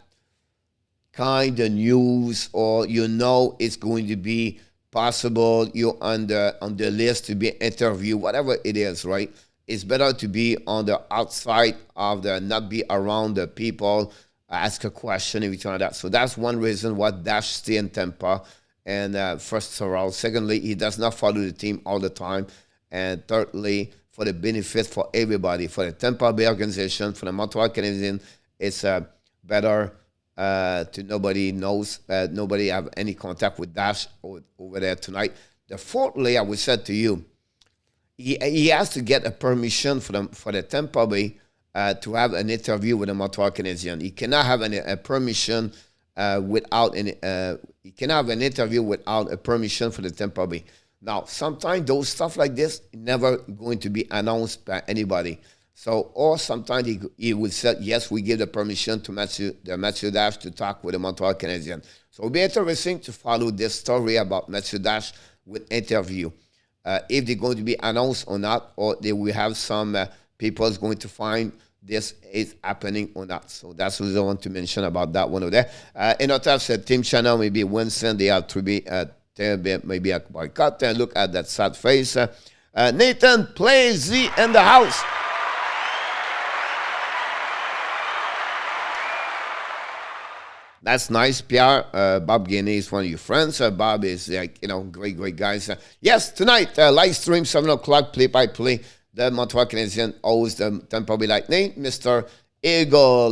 kind of news, or you know it's going to be possible, you're on the list to be interviewed, whatever it is, right? It's better to be on the outside of not be around the people, ask a question, everything like that. So that's one reason why Dash stay in Tampa. And first of all, secondly, he does not follow the team all the time. And thirdly, for the benefit for everybody, for the Tampa Bay organization, for the Montreal Canadiens, it's better to nobody knows, nobody have any contact with Dash over there tonight. The fourthly, I would say to you, he has to get a permission for the Tampa Bay to have an interview with the Montreal Canadiens. He cannot have a permission without any. He cannot have an interview without a permission for the Tampa Bay. Now, sometimes those stuff like this never going to be announced by anybody. So, or sometimes he would say, yes, we give the permission to Matthew Dash to talk with the Montreal Canadiens. So it'll be interesting to follow this story about Matthew Dash with interview. If they're going to be announced or not, or they will have some people is going to find this is happening or not. So that's what I want to mention about that one over there. In our team channel, maybe Wednesday, they have to be maybe a boycott. And look at that sad face. Nathan plays in the house. That's nice, Pierre. Bob Guinea is one of your friends. Bob is, great guys. Yes, tonight, live stream, 7 o'clock, play-by-play. The Montreal Canadiens host the Tampa Bay Lightning. Mr. Eagle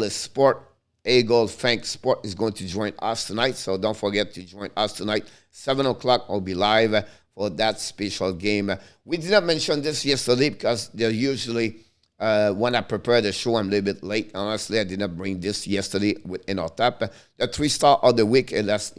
Fank Sport is going to join us tonight. So don't forget to join us tonight. 7 o'clock, I'll be live for that special game. We did not mention this yesterday because they're usually... when I prepare the show, I'm a little bit late. Honestly, I did not bring this yesterday in our tap. The 3-star of the week, last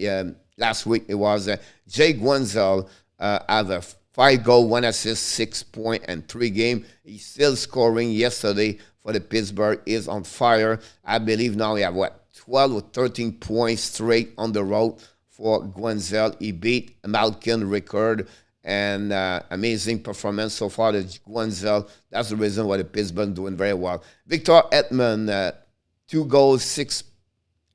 week, it was Jay Guenzel, have a 5 goal, 1 assist, 6 point, and 3 game. He's still scoring yesterday for the Pittsburgh. Is on fire. I believe now he have, 12 or 13 points straight on the road for Guenzel. He beat Malkin record. And amazing performance so far. The Guenzel, that's the reason why the Pittsburgh doing very well. Victor Edmond, 2 goals, 6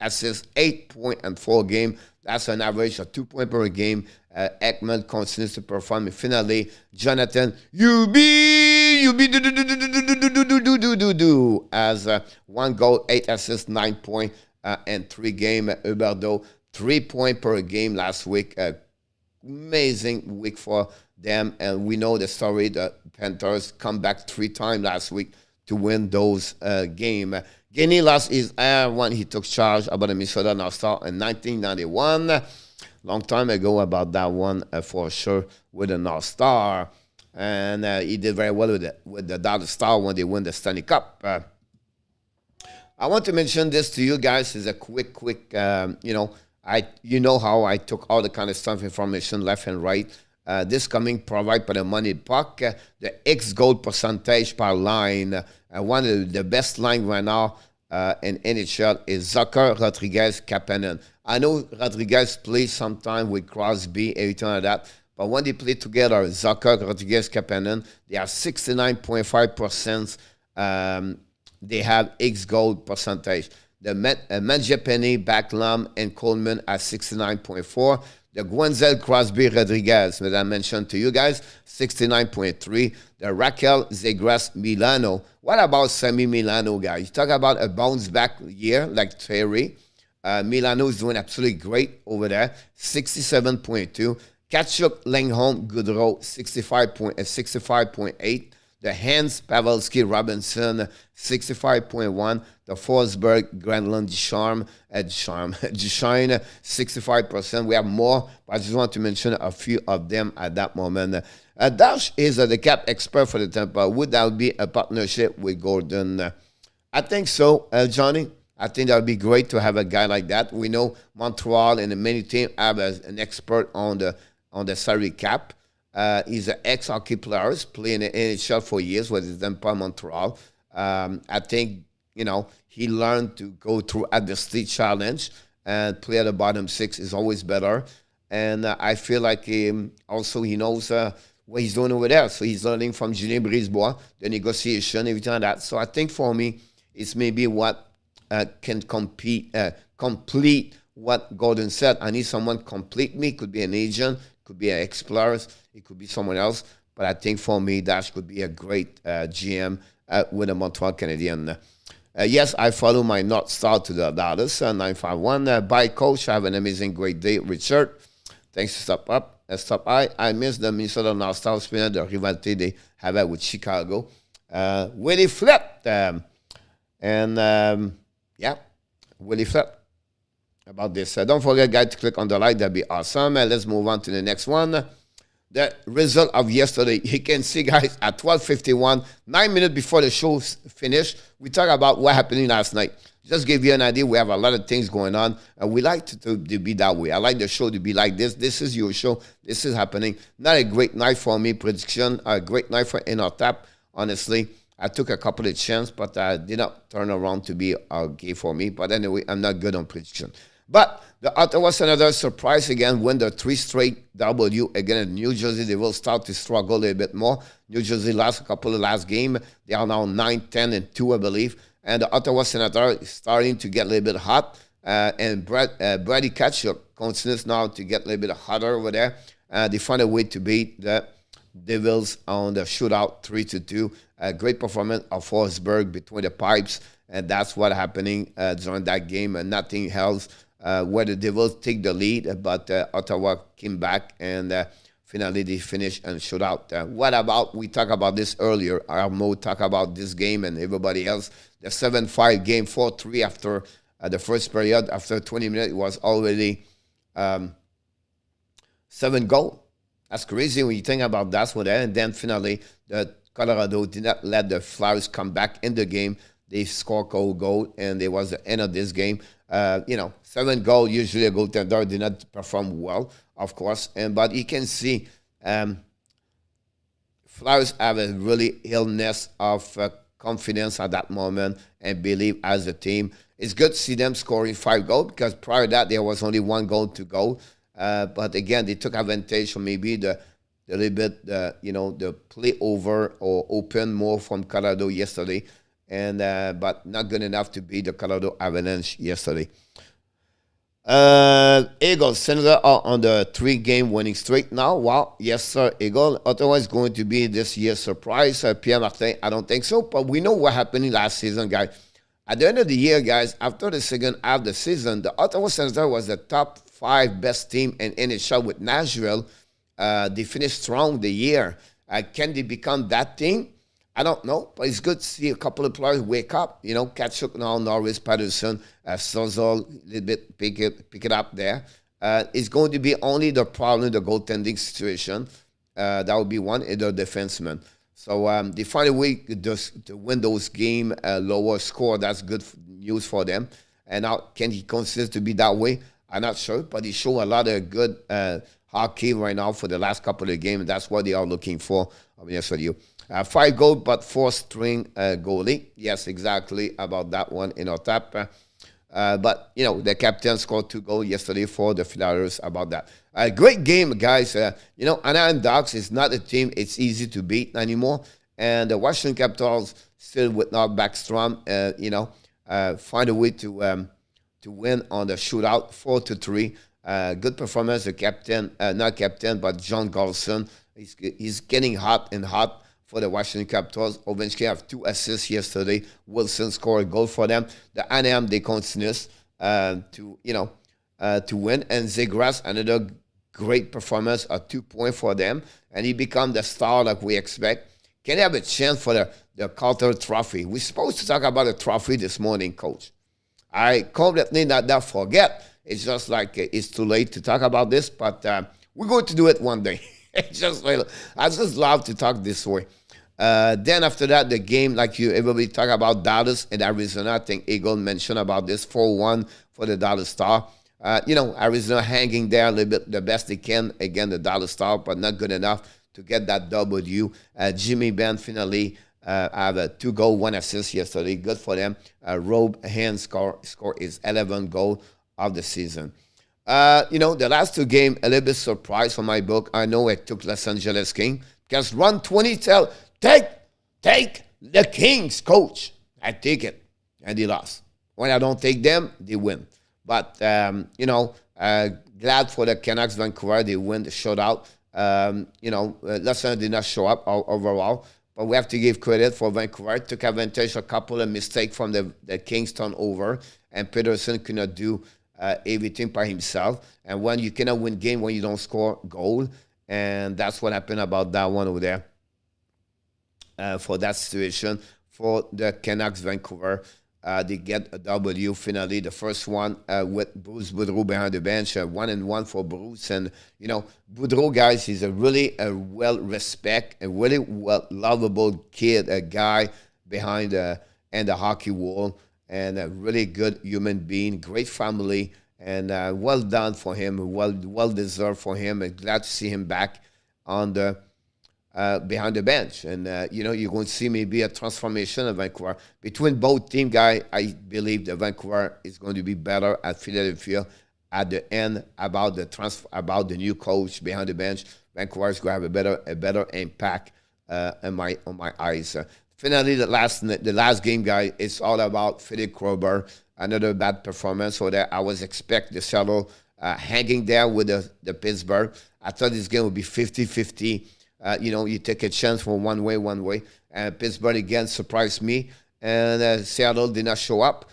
assists, 8 point, and 4 game. That's an average of 2 points per game. Ekman continues to perform. And finally, Jonathan, you be as 1 goal, 8 assists, 9 point, and 3 game. Huberdeau, 3 point per game last week. Amazing week for them, and we know the story. The Panthers come back 3 times last week to win those games. Guinea lost his air when he took charge about the Minnesota North Star in 1991. Long time ago about that one for sure with the North Star, and he did very well with the Dallas Star when they win the Stanley Cup. I want to mention this to you guys as a quick, you know how I took all the kind of stuff, information left and right. This coming provided by the Money Puck, the X goal percentage per line. One of the best line right now in NHL is Zucker, Rodriguez, Kapanen. I know Rodriguez plays sometime with Crosby, everything like that. But when they play together, Zucker, Rodriguez, Kapanen, they have 69.5%. They have X goal percentage. The Mangiapane, Backlam, and Coleman at 69.4. The Guenzel, Crosby, Rodriguez, that I mentioned to you guys, 69.3. The Raquel, Zegras, Milano. What about Sammy Milano, guys? You talk about a bounce-back year like Terry. Milano is doing absolutely great over there, 67.2. Kachuk, Langholm, Goodrow, 65.8. The Hans, Pavelski, Robinson, 65.1. The Forsberg, Granlund, Ducharme, 65%. We have more, but I just want to mention a few of them at that moment. Dash is the cap expert for the Tampa. Would that be a partnership with Gordon? I think so, Johnny. I think that would be great to have a guy like that. We know Montreal and many teams have an expert on the salary cap. He's an ex-hockey player, playing in the NHL for years with the Empire Montreal. I think, he learned to go through adversity challenge and play at the bottom six is always better. And I feel like he knows what he's doing over there. So he's learning from Julien Brisebois, the negotiation, everything like that. So I think for me, it's maybe what can complete what Gordon said. I need someone complete me. Could be an agent, could be an ex-player, it could be someone else. But I think for me, that could be a great GM with the Montreal Canadiens. Yes, I follow my North Star to the Dallas 951. Bye, coach. Have an amazing, great day, Richard. Thanks for stop up. Stop by. I miss the Minnesota North Star spinner, the rivalry they have with Chicago. Willie Flip. Willie Flip about this. Don't forget, guys, to click on the like. That'd be awesome. Let's move on to the next one. The result of yesterday, you can see, guys, at 12:51, 9 minutes before the show finished, we talk about what happened last night. Just give you an idea, we have a lot of things going on, and we like to be that way. I like the show to be like this. This is your show. This is happening. Not a great night for me, prediction. A great night for NRTAP, honestly. I took a couple of chances, but I did not turn around to be okay for me. But anyway, I'm not good on prediction. But the Ottawa Senators surprise again, win the 3 straight W against New Jersey. They will start to struggle a little bit more. New Jersey lost a couple of last game. They are now 9-10-2, I believe. And the Ottawa Senators is starting to get a little bit hot. And Brady Tkachuk continues now to get a little bit hotter over there. They find a way to beat the Devils on the shootout 3-2. A great performance of Forsberg between the pipes. And that's what happening during that game. And nothing else. Where the Devils take the lead, but Ottawa came back and finally they finished and shut out. What about, we talked about this earlier, Armo talked about this game and everybody else, the 7-5 game, 4-3 after the first period, after 20 minutes, it was already 7 goals. That's crazy when you think about that. And then finally, the Colorado did not let the Flyers come back in the game. They scored a goal, and it was the end of this game. 7 goals, usually a goaltender did not perform well, of course. But you can see Flyers have a really illness of confidence at that moment and believe as a team. It's good to see them scoring 5 goals because prior to that, there was only 1 goal to go. But again, they took advantage of maybe the little bit, the play over or open more from Colorado yesterday. But not good enough to beat the Colorado Avalanche yesterday. Eagles, Senators are on the 3-game winning streak now. Wow, yes, sir, Eagles. Ottawa is going to be this year's surprise. Pierre Martin, I don't think so, but we know what happened last season, guys. At the end of the year, guys, after the second half of the season, the Ottawa Senators was the top 5 best team in NHL with Nashville. They finished strong the year. Can they become that team? I don't know, but it's good to see a couple of players wake up. Tkachuk now, Norris, Patterson, Sozol, a little bit pick it up there. It's going to be only the problem, the goaltending situation. That would be one, the defenseman. So they find a way to win those games, lower score. That's good news for them. And now, can he consider to be that way? I'm not sure, but he showed a lot of good hockey right now for the last couple of games. That's what they are looking for. I'll be honest with you. 5 goals, but 4-string goalie. Yes, exactly about that one in our tap. But, the captain scored 2 goals yesterday for the Flyers about that. Great game, guys. Anaheim Ducks is not a team it's easy to beat anymore. And the Washington Capitals still without Backstrom, find a way to win on the shootout 4-3. Good performance, the captain, not captain, but John Carlson. He's getting hot for the Washington Capitals. Ovechkin have 2 assists yesterday. Wilson scored a goal for them. The Anaheim, they continue to win. And Zegras, another great performance, a 2 points for them. And he become the star like we expect. Can he have a chance for the Carter Trophy? We're supposed to talk about the trophy this morning, Coach. I completely not forget. It's just like it's too late to talk about this, but we're going to do it one day. It's just like, I just love to talk this way. Then after that, the game, like everybody talk about Dallas and Arizona. I think Eagle mentioned about this 4-1 for the Dallas Star. Arizona hanging there a little bit the best they can. Again, the Dallas Star, but not good enough to get that W. Jimmy Benn finally have a 2-goal, 1 assist yesterday. Good for them. Robe Hand score is 11 goal of the season. The last 2 games, a little bit surprised for my book. I know it took Los Angeles Kings. Because run 20 tell, take the Kings, coach. I take it. And they lost. When I don't take them, they win. But, glad for the Canucks Vancouver. They win the shootout. Los Angeles did not show up overall. But we have to give credit for Vancouver. Took advantage of a couple of mistakes from the Kings turnover. And Peterson could not do everything by himself. And when you cannot win game when you don't score goal. And that's what happened about that one over there for that situation. For the Canucks Vancouver, they get a W finally. The first one with Bruce Boudreau behind the bench, 1-1 for Bruce. And, Boudreau, guys, he's a really well-respected, a really lovable kid, a guy behind the hockey wall, and a really good human being, great family. And well done for him, well deserved for him, and glad to see him back on the behind the bench. And you're going to see maybe a transformation of Vancouver between both team guys. I believe that Vancouver is going to be better at Philadelphia at the end about the new coach behind the bench. Vancouver is going to have a better impact on my eyes. Finally, the last game, guys, it's all about Philip Krober. Another bad performance. So that I was expect the Seattle hanging there with the Pittsburgh. I thought this game would be 50-50. You take a chance for one way. And Pittsburgh again surprised me. And Seattle did not show up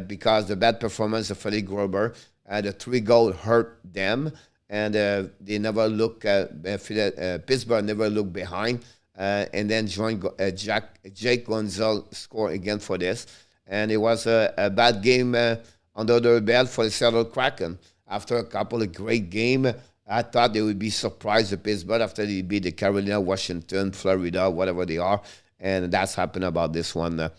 because the bad performance of Philip Krober. The 3-goal hurt them. And they never look. Pittsburgh never looked behind. And then Jake Gonzalez scored again for this. And it was a bad game under the belt for the Seattle Kraken. After a couple of great games, I thought they would be surprised at Pittsburgh after they beat the Carolina, Washington, Florida, whatever they are. And that's happened about this one.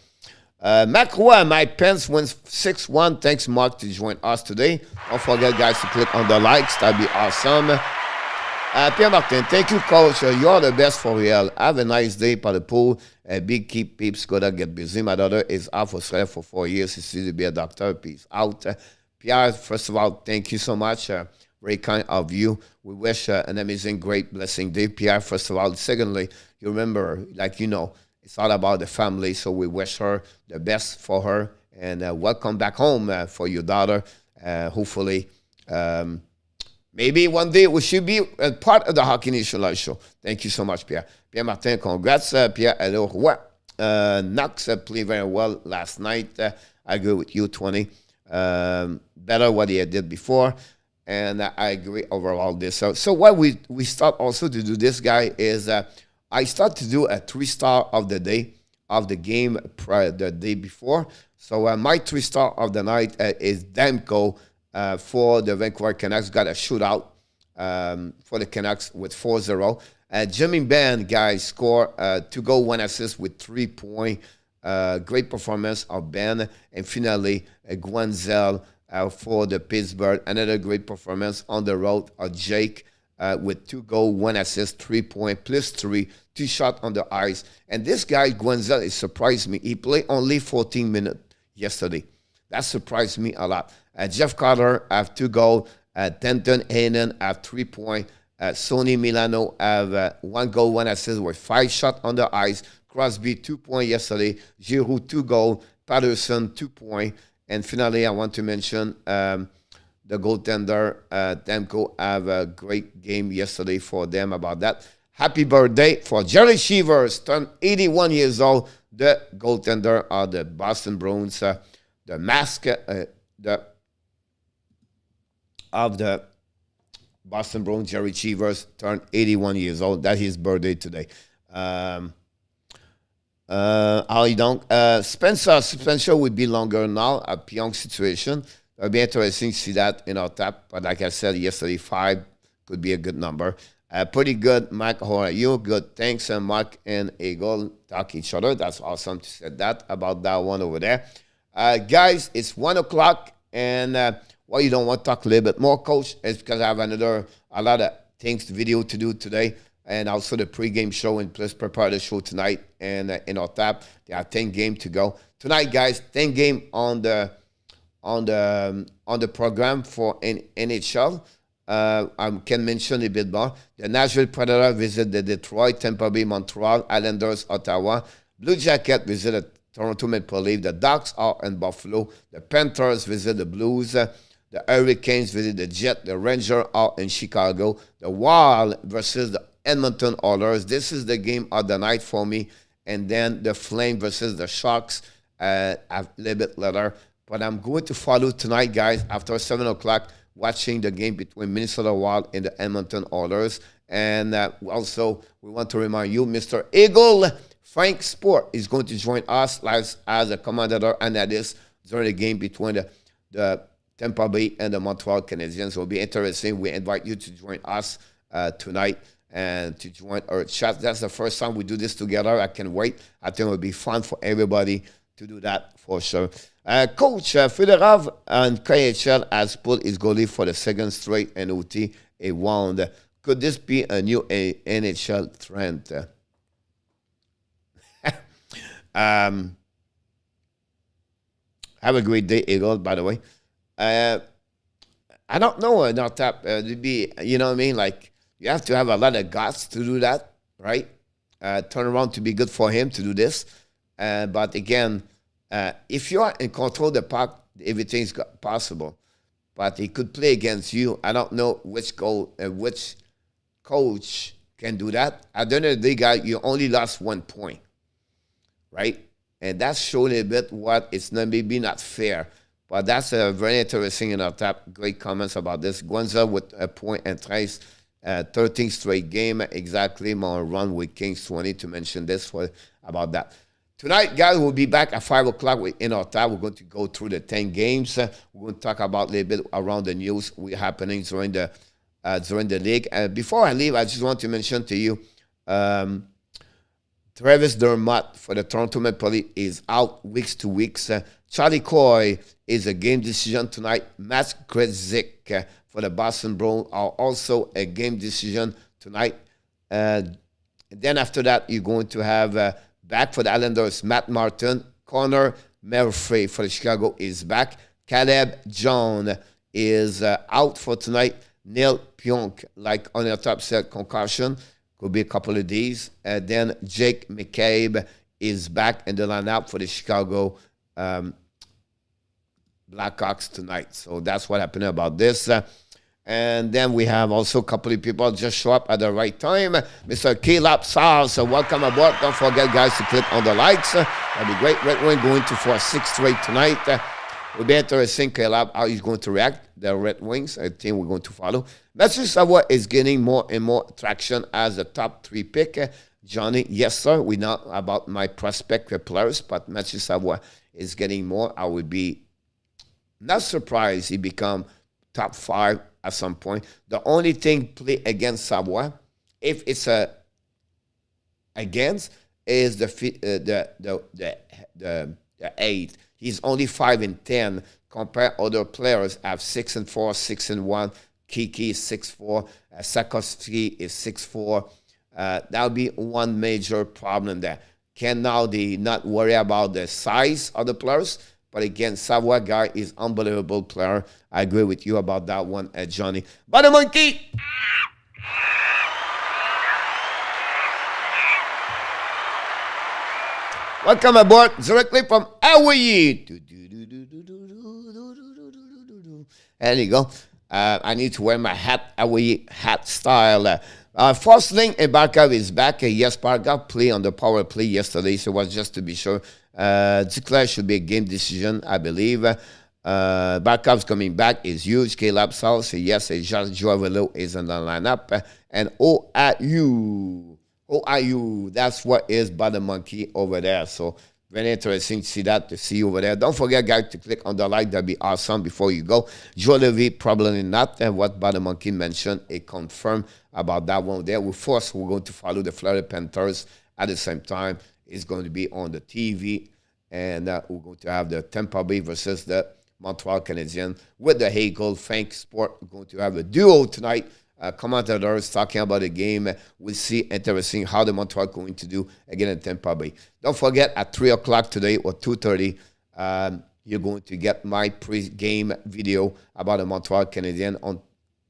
Macrois, my Pens wins 6-1. Thanks, Mark, to join us today. Don't forget, guys, to click on the likes. That'd be awesome. Pierre Martin, thank you, coach. You are the best for real. Have a nice day by the pool. Big keep peeps gotta get busy. My daughter is out for Australia for 4 years. She's to be a doctor. Peace out. Pierre, first of all, thank you so much. Very kind of you. We wish an amazing, great, blessing day, Pierre, first of all. Secondly, you remember, it's all about the family, so we wish her the best for her. And welcome back home for your daughter. Hopefully, maybe one day we should be a part of the Hockey Nation Live Show. Thank you so much, Pierre. Pierre Martin, congrats, Pierre. Hello, Knox played very well last night. I agree with you, 20. Better what he did before. And I agree overall this. So what we start also to do this, guy, is I start to do a 3-star of the day of the game the day before. So my 3-star of the night is Demko. For the Vancouver Canucks, got a shootout for the Canucks with 4-0. Jimmy Benn, guys, scored 2-goal, 1 assist with 3 points. Great performance of Ben. And finally, Gwenzel for the Pittsburgh. Another great performance on the road of Jake with 2-goal, 1 assist, 3 points, plus 3, 2 shots on the ice. And this guy, Gwenzel, it surprised me. He played only 14 minutes yesterday. That surprised me a lot. Jeff Carter have 2 goals. Denton Hayden have 3 points. Sonny Milano have 1 goal, 1 assist with 5 shots on the ice. Crosby 2 points yesterday. Giroux 2 goals. Patterson 2 points. And finally, I want to mention the goaltender Demko have a great game yesterday for them about that. Happy birthday for Jerry Shivers, turned 81 years old. The goaltender of the Boston Bruins. The mask of the Boston Bruins, Jerry Cheevers, turned 81 years old. That's his birthday today. Spencer would be longer now, a Pyong situation. It'll be interesting to see that in our tap. But like I said yesterday, 5 could be a good number. Pretty good, Mike. How are you? Good. Thanks, Mark and Eagle talk each other. That's awesome to say that about that one over there. Guys, it's 1 o'clock, and you don't want to talk a little bit more, Coach? It's because I have a lot of things, video to do today, and also the pregame show, and plus prepare the show tonight. And in our tap, there are 10 games to go tonight, guys. 10 game on the program for NHL. I can mention a bit more. The Nashville Predators visit the Detroit, Tampa Bay, Montreal, Islanders, Ottawa. Blue Jackets visit the Toronto Maple Leafs. The Ducks are in Buffalo. The Panthers visit the Blues. The Hurricanes visit the Jets. The Rangers are in Chicago. The Wild versus the Edmonton Oilers. This is the game of the night for me. And then the Flames versus the Sharks a little bit later. But I'm going to follow tonight, guys, after 7 o'clock, watching the game between Minnesota Wild and the Edmonton Oilers. And also, we want to remind you, Mr. Eagle Frank Sport is going to join us as a commentator analyst during the game between the Tampa Bay and the Montreal Canadiens. It will be interesting. We invite you to join us tonight and to join our chat. That's the first time we do this together. I can't wait. I think it will be fun for everybody to do that for sure. Coach Fedorov and KHL has put his goalie for the second straight NOT a wound. Could this be a new NHL trend? Have a great day, Eagle, by the way. I don't know, not tap. To be, you know what I mean? Like, you have to have a lot of guts to do that, right? Turn around to be good for him to do this. But again, if you are in control of the puck, everything's possible. But he could play against you. I don't know which coach can do that. At the end of the day, guy, you only lost 1 point, right? And that's showing a bit what it's not, maybe not fair. But that's very interesting in our tap. Great comments about this. Guanza with a point and trace. 13th straight game. Exactly my run with Kings 20 to mention this about that. Tonight, guys, we'll be back at 5 o'clock in our time. We're going to go through the 10 games. We're going to talk about a little bit around the news happening during the league. Before I leave, I just want to mention to you, Travis Dermott for the Toronto Maple Leafs is out weeks to weeks. Charlie Coy is a game decision tonight. Matt Grzelcyk for the Boston Bruins are also a game decision tonight. Then after that, you're going to have back for the Islanders, Matt Martin. Connor Murphy for the Chicago is back. Caleb John is out for tonight. Neil Pionk, like on the top set, concussion. Could be a couple of days. Then Jake McCabe is back in the lineup for the Chicago Blackhawks tonight. So that's what happened about this. And then we have also a couple of people just show up at the right time. Mr. Caleb Sauce, welcome aboard. Don't forget, guys, to click on the likes. That'd be great. Red Wing going to for a 6th straight tonight. It'll be interesting, Caleb, how he's going to react. The Red Wings, I think we're going to follow. Matthew Savoie is getting more and more traction as a top 3 pick. Johnny, yes, sir. We know about my prospect players, but Matthew Savoie is getting more. I would be not surprised he become top 5 at some point. The only thing play against Savoie, if it's against, is the 8. He's only 5-10. Compare other players have 6-4, 6-1. Kiki is 6'4". Sakovsky is 6'4". That'll be one major problem there. Can now they not worry about the size of the players? But again, Savoie guy is unbelievable player. I agree with you about that one, Johnny. But the monkey. Welcome aboard directly from Hawaii. There you go. I need to wear my hat, Hawaii hat style. Forsling and Barkov is back. Yes, Barkov played on the power play yesterday, so it was just to be sure. Duclair should be a game decision, I believe. Barkov's coming back is huge. Caleb Sauce, yes, Joao Velo is in the lineup. And OIU, that's what is by the monkey over there. So Very interesting to see that, to see you over there. Don't forget, guys, to click on the like. That'd be awesome before you go. Joe Levy, probably not. And what Bada Monkey mentioned, it confirmed about that one there. We're going to follow the Florida Panthers at the same time. It's going to be on the TV. And we're going to have the Tampa Bay versus the Montreal Canadiens with the Hagel Fank Sport. We're going to have a duo tonight. Commentators talking about the game. We'll see, interesting how the Montreal going to do again in Tampa Bay. Don't forget, at 3 o'clock today or 2:30, you're going to get my pre-game video about the Montreal Canadiens.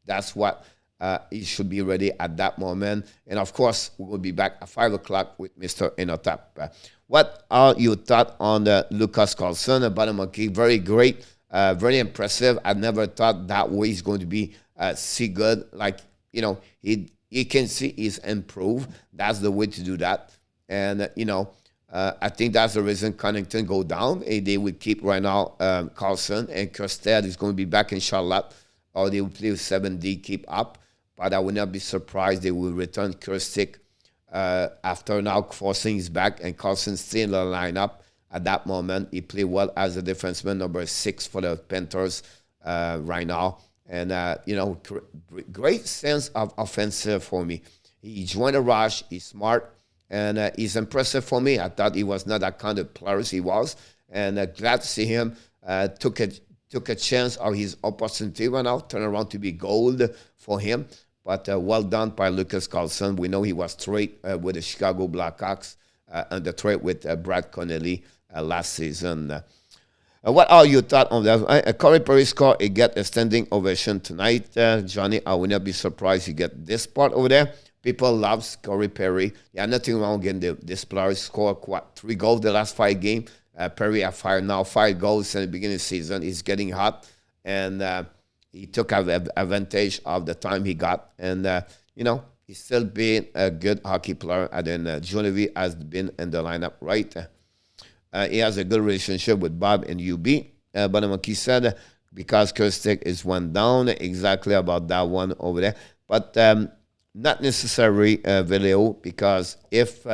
That's what it should be ready at that moment. And, of course, we will be back at 5 o'clock with Mr. Enotap. What are your thoughts on Lucas Carlson? About a monkey, very great, very impressive. I never thought that way he's going to be see good. Like, you can see he's improved. That's the way to do that. And, I think that's the reason Connington go down. They will keep right now Carlson, and Kerstead is going to be back in Charlotte, or they will play with 7D, keep up. But I would not be surprised they will return Kerstick after now Forcing is back, and Carlson still in the lineup. At that moment, he played well as a defenseman, number 6 for the Panthers right now. And, great sense of offensive for me. He joined a rush. He's smart. And he's impressive for me. I thought he was not that kind of player he was. And glad to see him took a chance of his opportunity right now. Turn around to be gold for him. But well done by Lucas Carlson. We know he was traded with the Chicago Blackhawks and the trade with Brad Connelly last season. What are your thoughts on that? Corey Perry scored. He got a standing ovation tonight. Johnny, I will not be surprised you get this part over there. People love Corey Perry. Yeah, nothing wrong getting this player. Scored 3 goals the last 5 games. Perry has 5 goals in the beginning of the season. He's getting hot. And he took advantage of the time he got. And, he's still being a good hockey player. And then Genevieve has been in the lineup, right? He has a good relationship with Bob and UB. But like he said, because Kerstick is one down, exactly about that one over there. But not necessarily Veleo, because if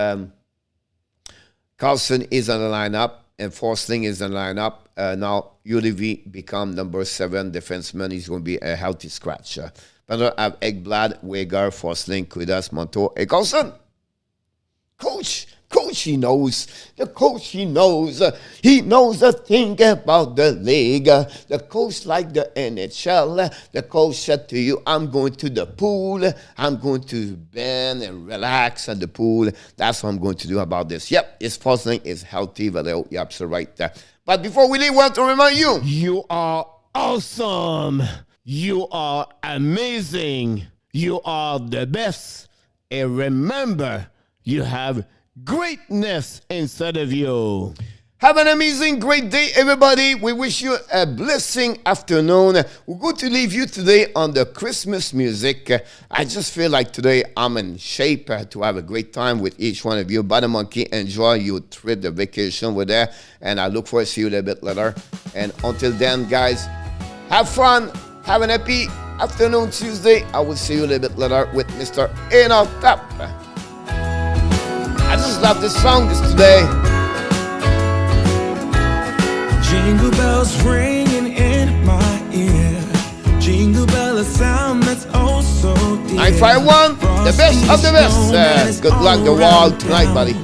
Carlson is in the lineup and Forsling is in the lineup, now UDV become number 7 defenseman. He's going to be a healthy scratch. But I have Ekblad, Weger, Forsling, Kudas, Montour, and Carlson. Coach, he knows. The coach, he knows. He knows the thing about the league. The coach like the NHL. The coach said to you, I'm going to the pool. I'm going to bend and relax at the pool. That's what I'm going to do about this. Yep, his first thing is healthy. Valeo, you're absolutely right. But before we leave, I want to remind you. You are awesome. You are amazing. You are the best. And remember, you have greatness inside of you. Have an amazing, great day, everybody. We wish you a blessing afternoon. We're going to leave you today on the Christmas music. I just feel like today I'm in shape to have a great time with each one of you. Bada Monkey, enjoy your trip, the vacation with there. And I look forward to see you a little bit later. And until then, guys, have fun. Have an happy afternoon Tuesday. I will see you a little bit later with Mr. Enotap. I just love this song today. Jingle bells ringing in my ear. Jingle bell, a sound that's oh so dear. 951, the best of the best. Good luck the wall tonight, buddy.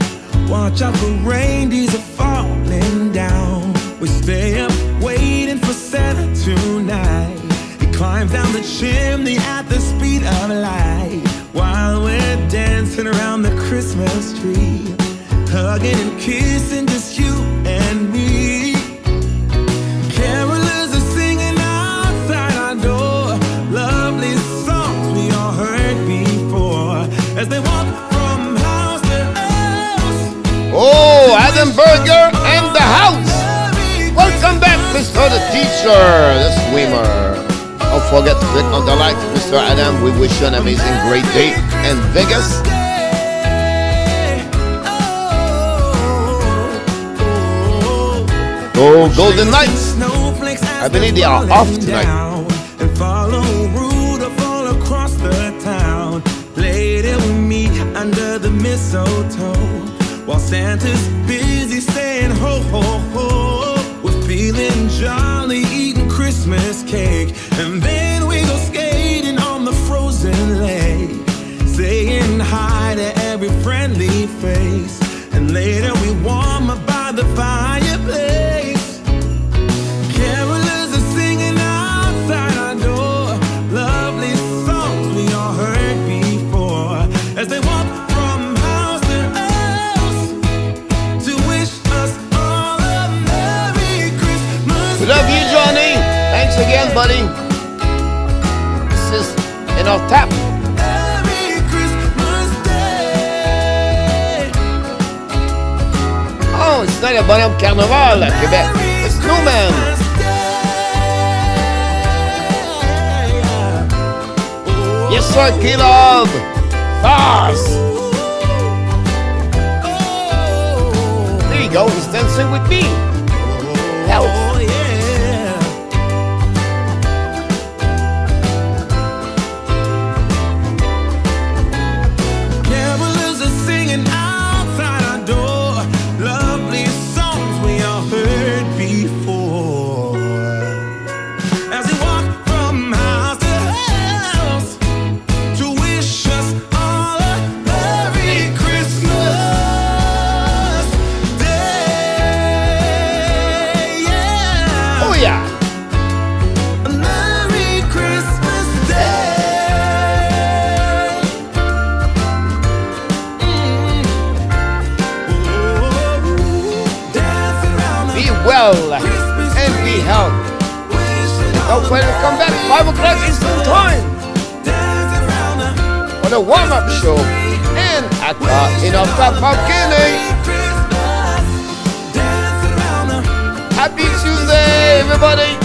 Watch out for reindeers are falling down. We stay up waiting for Santa tonight. He climbs down the chimney at the speed of light. While we're dancing around the Christmas tree, hugging and kissing just you and me. Carolers are singing outside our door, lovely songs we all heard before, as they walk from house to house. Oh, Adam Berger and the house. Welcome back, Mr. the Teacher, the swimmer. Don't forget to click on the like, Mr. Adam. We wish you an amazing, great day in Vegas. Go Golden Knights. I believe they are off tonight. And follow Rudolph all across the town. Later we meet under the mistletoe, while Santa's busy saying ho, ho, ho. We're feeling jolly, eating Christmas cake. And then we go skating on the frozen lake, saying hi to every friendly face. And later we warm up by the fireplace. Carolers are singing outside our door, lovely songs we all heard before, as they walk from house to house to wish us all a Merry Christmas. We love you, Johnny. Thanks again, buddy. This is in our tap. Merry Christmas Day. Oh, it's not a bonhomme carnaval à Québec. It's Snowman. Yes, sir, Caleb. Stars. There you go. He's dancing with me. Help. Oh, yeah. Carolers are singing outside our door, lovely songs we all heard before, as they walk from house to house to wish us all a Merry Christmas Day. Yeah. Oh, yeah. A Merry Christmas Day. Dance around the Be well Christmas and be tree. healthy. Wishing all Don't forget to come back 5 o'clock Eastern time dance around the for the warm-up show and at in our top pumpkin. Christmas. Dance around the Happy Tuesday, everybody.